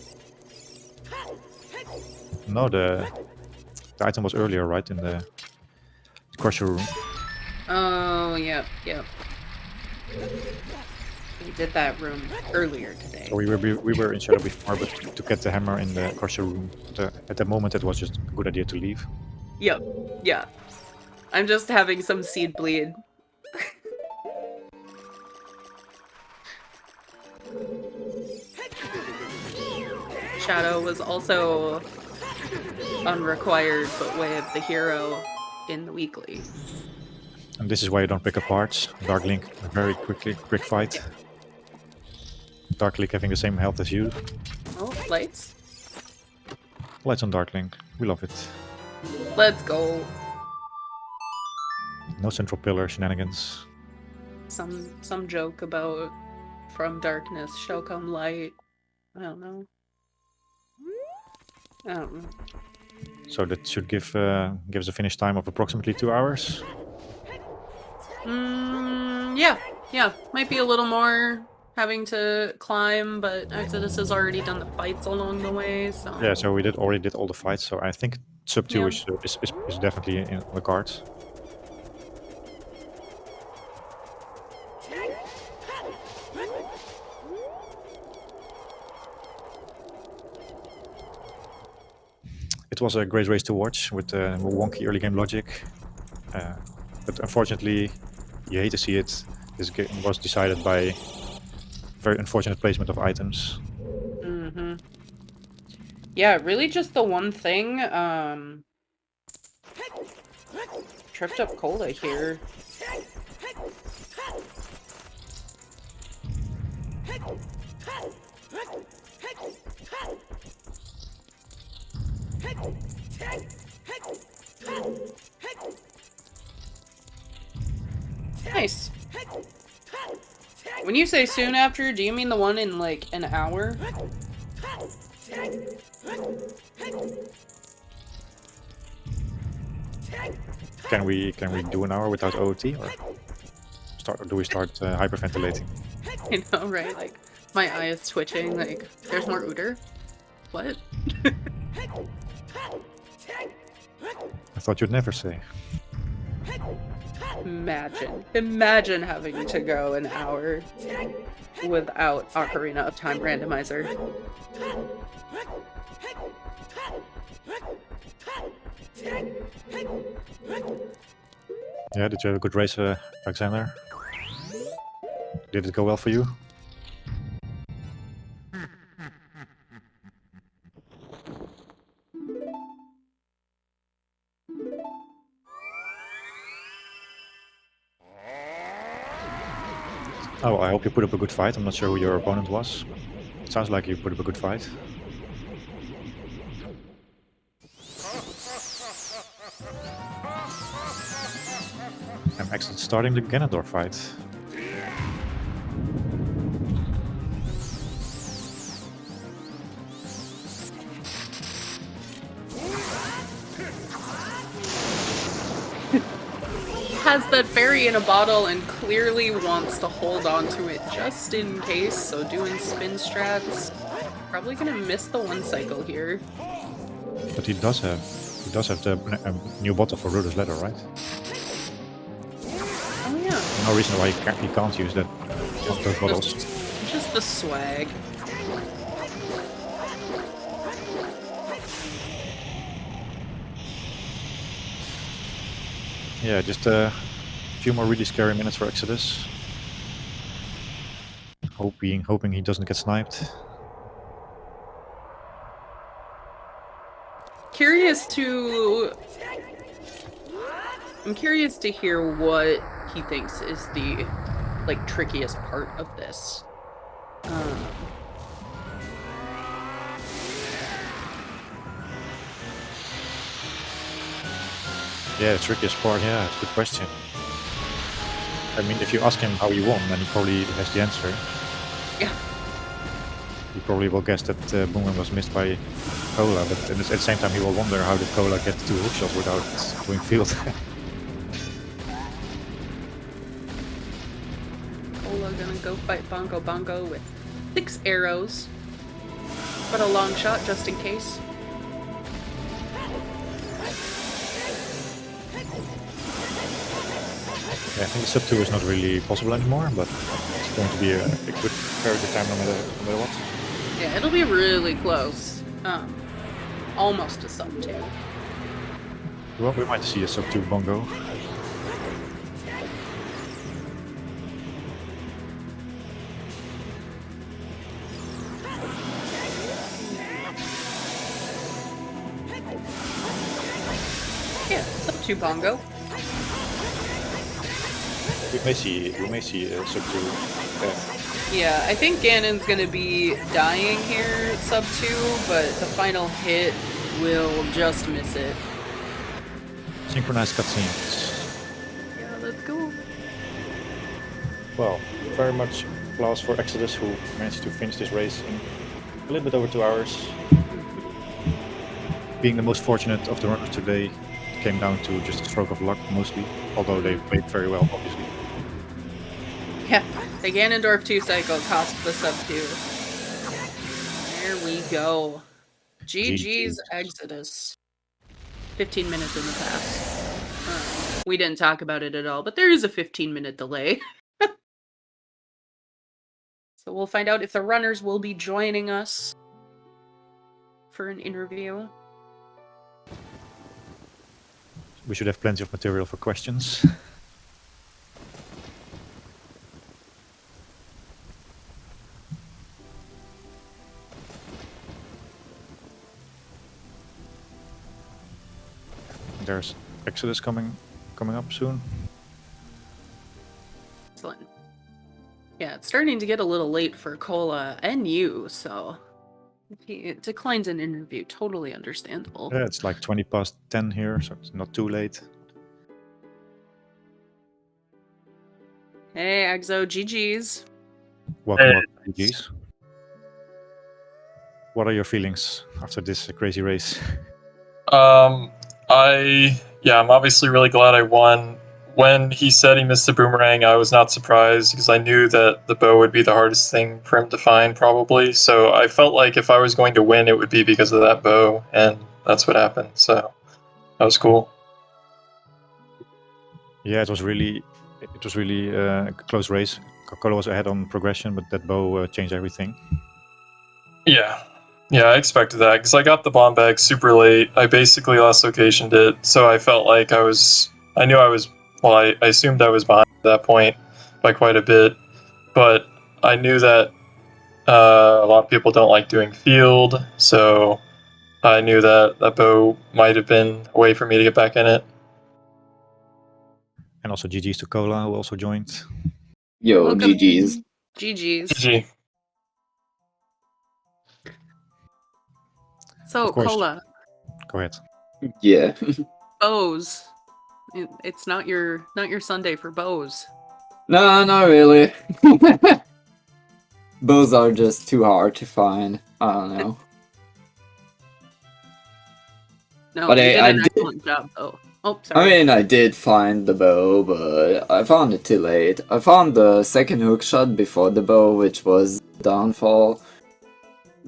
No, the item was earlier, right, in the crusher room. Oh, yep, yep. We did that room earlier today. So we were in Shadow before, but to get the hammer in the crusher room, at the moment it was just a good idea to leave. Yep, yeah. I'm just having some seed bleed. Shadow was also unrequired, but way of the hero in the weekly. And this is why you don't pick apart. Dark Link, very quick fight. Yeah. Dark Link having the same health as you. Oh, lights. Lights on Dark Link, we love it. Let's go. No central pillar shenanigans. Some joke about from darkness shall come light. I don't know. So that should give us a finish time of approximately 2 hours. Yeah. Might be a little more having to climb, but Exodus has already done the fights along the way, so... Yeah, so we already did all the fights, so I think sub 2 is definitely in the cards. It was a great race to watch with wonky early game logic, but unfortunately, you hate to see it. This game was decided by very unfortunate placement of items. Yeah, really just the one thing, tripped up Cola here. Nice. When you say soon after, do you mean the one in like an hour? Can we do an hour without OOT, or do we start hyperventilating? I know, right? Like my eye is twitching. Like there's more Ooter. What? I thought you'd never say. Imagine having to go an hour without Ocarina of Time Randomizer. Yeah, did you have a good race, Alexander? Did it go well for you? Oh, I hope you put up a good fight. I'm not sure who your opponent was. It sounds like you put up a good fight. I'm actually starting the Ganondorf fight. Has that fairy in a bottle and clearly wants to hold on to it just in case, so doing spin strats. Probably gonna miss the one cycle here. But he does have the new bottle for Ruder's Ladder, right? Oh yeah. No reason why he can't use that those bottles. Just the swag. Yeah, just a few more really scary minutes for Exodus. Hoping he doesn't get sniped. curious to hear what he thinks is the like trickiest part of this. Yeah, the trickiest part, yeah, it's a good question. I mean, if you ask him how he won, then he probably has the answer. Yeah. He probably will guess that Boomerang was missed by Cola, but at the same time he will wonder how did Cola get 2 hook shots without doing field. Cola gonna go fight Bongo Bongo with 6 arrows, but a long shot just in case. Yeah, I think the sub 2 is not really possible anymore, but it's going to be a very good time no matter what. Yeah, it'll be really close. Almost a sub 2. Well, we might see a sub 2 Bongo. Yeah, sub 2 Bongo. We may see a sub 2. Yeah, I think Ganon's gonna be dying here, sub 2, but the final hit will just miss it. Synchronized cutscenes. Yeah, let's go. Well, very much applause for Exodus, who managed to finish this race in a little bit over 2 hours. Being the most fortunate of the runners today, it came down to just a stroke of luck mostly, although they played very well, obviously. Yeah, the Ganondorf 2 cycle cost the sub 2. There we go. GG's Exodus. 15 minutes in the past. We didn't talk about it at all, but there is a 15-minute delay. So we'll find out if the runners will be joining us for an interview. We should have plenty of material for questions. There's Exodus coming up soon. Excellent. Yeah, it's starting to get a little late for Cola and you, so if he declines an interview, totally understandable. Yeah, it's like 20 past 10 here, so it's not too late. Hey, Exo, GG's. Welcome, GG's. What are your feelings after this crazy race? I'm obviously really glad I won. When he said he missed the boomerang, I was not surprised because I knew that the bow would be the hardest thing for him to find, probably. So I felt like if I was going to win, it would be because of that bow, and that's what happened. So that was cool. Yeah, it was really a close race. Coca-Cola was ahead on progression, but that bow changed everything. Yeah, I expected that because I got the bomb bag super late. I basically last locationed it, so I felt like I assumed I was behind at that point by quite a bit, but I knew that a lot of people don't like doing field, so I knew that that bow might have been a way for me to get back in it. And also GG's to Cola, who also joined. Yo, Welcome. GG's. GG's. GG. So, Of course. Cola, Go ahead. Yeah. bows. It's not your Sunday for bows. No, not really. Bows are just too hard to find. I don't know. No, But you did I an did- excellent job, though. Oh, sorry. I mean, I did find the bow, but I found it too late. I found the second hook shot before the bow, which was downfall.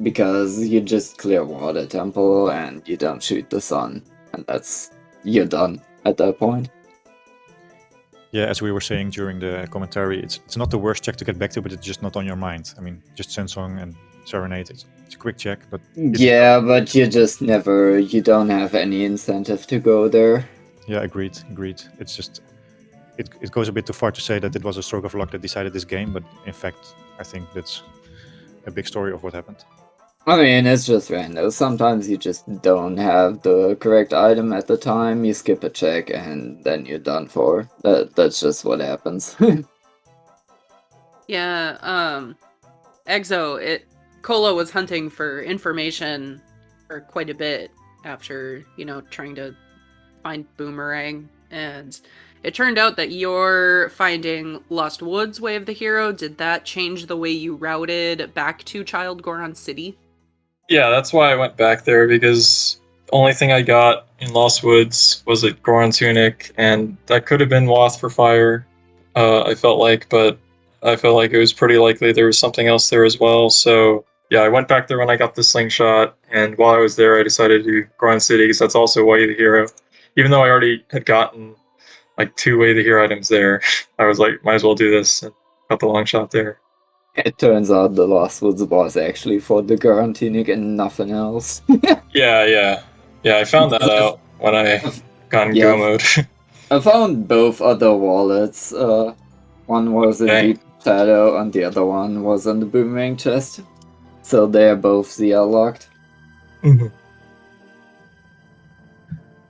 Because you just clear water temple and you don't shoot the sun. And you're done at that point. Yeah, as we were saying during the commentary, it's not the worst check to get back to, but it's just not on your mind. I mean, just Sensong and Serenade, it's a quick check, but... Yeah, but you don't have any incentive to go there. Yeah, agreed. It's just... It goes a bit too far to say that it was a stroke of luck that decided this game, but in fact, I think that's a big story of what happened. I mean, it's just random. Sometimes you just don't have the correct item at the time, you skip a check, and then you're done for. That's just what happens. Yeah, Cola was hunting for information for quite a bit after, trying to find Boomerang, and it turned out that you're finding Lost Woods Way of the Hero. Did that change the way you routed back to Child Goron City? Yeah, that's why I went back there, because the only thing I got in Lost Woods was a Goron Tunic, and that could have been Wath for Fire, I felt like, but I felt like it was pretty likely there was something else there as well, so yeah, I went back there when I got the slingshot, and while I was there I decided to do Goron City, because that's also Way of the Hero. Even though I already had gotten like 2 Way of the Hero items there, I was like, might as well do this, and got the long shot there. It turns out the Lost Woods was actually for the Goron Tunic and nothing else. Yeah, I found that out when I got in Go Yeah, mode. I found both other wallets. One was in Dang. Deep Shadow, and the other one was in the Boomerang chest. So they're both ZL locked.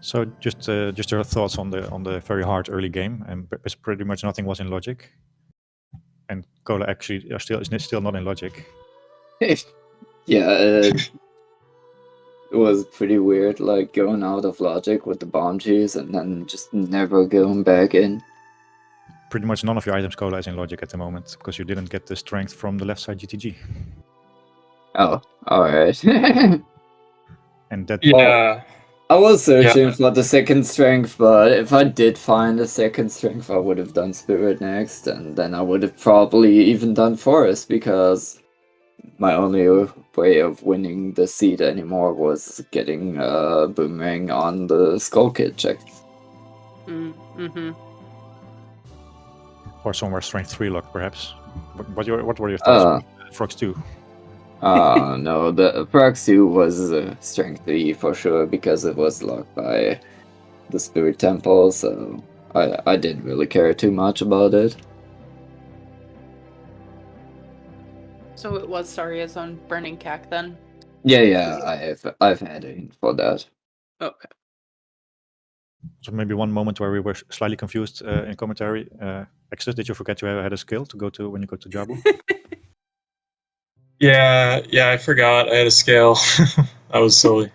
So just your thoughts on the very hard early game, and pretty much nothing was in logic, and Cola actually is still not in logic. Yeah, it was pretty weird, like going out of logic with the bomb juice and then just never going back in. Pretty much none of your items Cola is in logic at the moment because you didn't get the strength from the left side GTG. Oh, alright. And that Yeah. I was searching Yeah. for the second strength, but if I did find a second strength, I would have done Spirit next, and then I would have probably even done Forest, because my only way of winning the seed anymore was getting a Boomerang on the Skull Kid check. Mm-hmm. or somewhere strength 3 lock perhaps. What were your thoughts? Frogs 2. No, the Praxu was strength 3 for sure, because it was locked by the Spirit Temple, so I didn't really care too much about it. So it was Saria's on Burning Cack then? Yeah, I've had it for that. Okay. So maybe one moment where we were slightly confused in commentary. Exodus, did you forget you had a skill to go to when you go to Jabu? Yeah, I forgot. I had a scale. That was silly.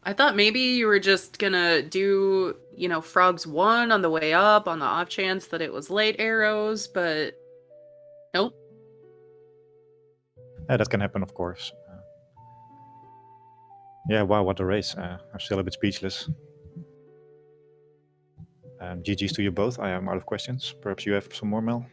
I thought maybe you were just gonna do, Frogs 1 on the way up on the off chance that it was late arrows, but nope. Yeah, that can happen, of course. Yeah, wow, what a race. I'm still a bit speechless. GG's to you both. I am out of questions. Perhaps you have some more, Mel?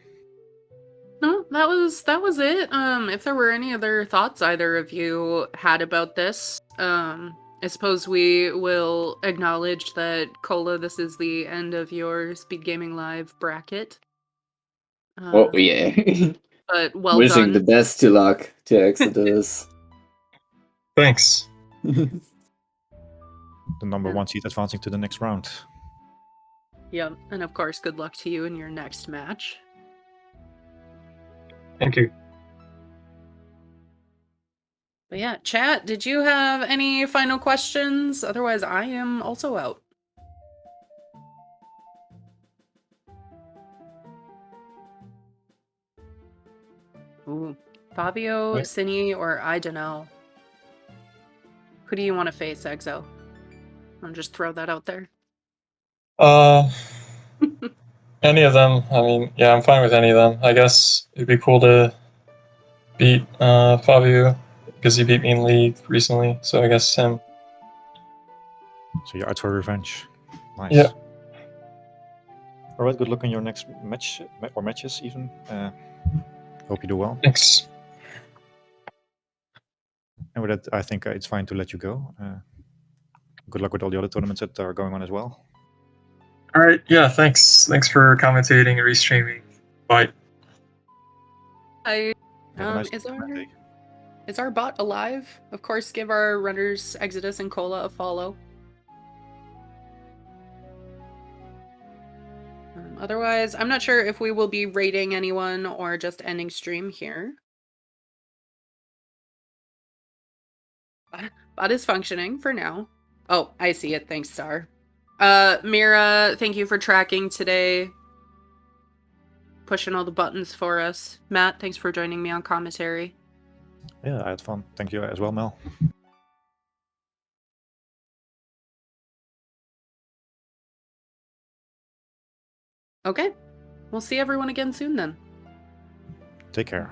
No, that was it. If there were any other thoughts either of you had about this, I suppose we will acknowledge that, Cola, this is the end of your SpeedGaming Live bracket. Oh yeah. But well Wishing the done. best to luck to Exodus. Thanks. The number Yeah. 1 seed advancing to the next round. Yep, and of course, good luck to you in your next match. Thank you. But yeah, chat, did you have any final questions? Otherwise, I am also out. Ooh. Fabio, Right. Cine, or I don't know. Who do you want to face, Exo? I'll just throw that out there. Any of them. I mean, yeah, I'm fine with any of them. I guess it'd be cool to beat Fabio, because he beat me in League recently, so I guess him. So you're out for revenge. Nice. Yeah. All right, good luck on your next match, or matches even. Hope you do well. Thanks. And with that, I think it's fine to let you go. Good luck with all the other tournaments that are going on as well. All right. Yeah. Thanks. Thanks for commentating and restreaming. Bye. Hi. Have a nice Is is our bot alive? Of course, give our runners Exodus and Cola a follow. Otherwise, I'm not sure if we will be rating anyone or just ending stream here. Bot is functioning for now. Oh, I see it. Thanks, Star. Mira, thank you for tracking today. Pushing all the buttons for us. Matt, thanks for joining me on commentary. Yeah, I had fun. Thank you as well, Mel. Okay. We'll see everyone again soon then. Take care.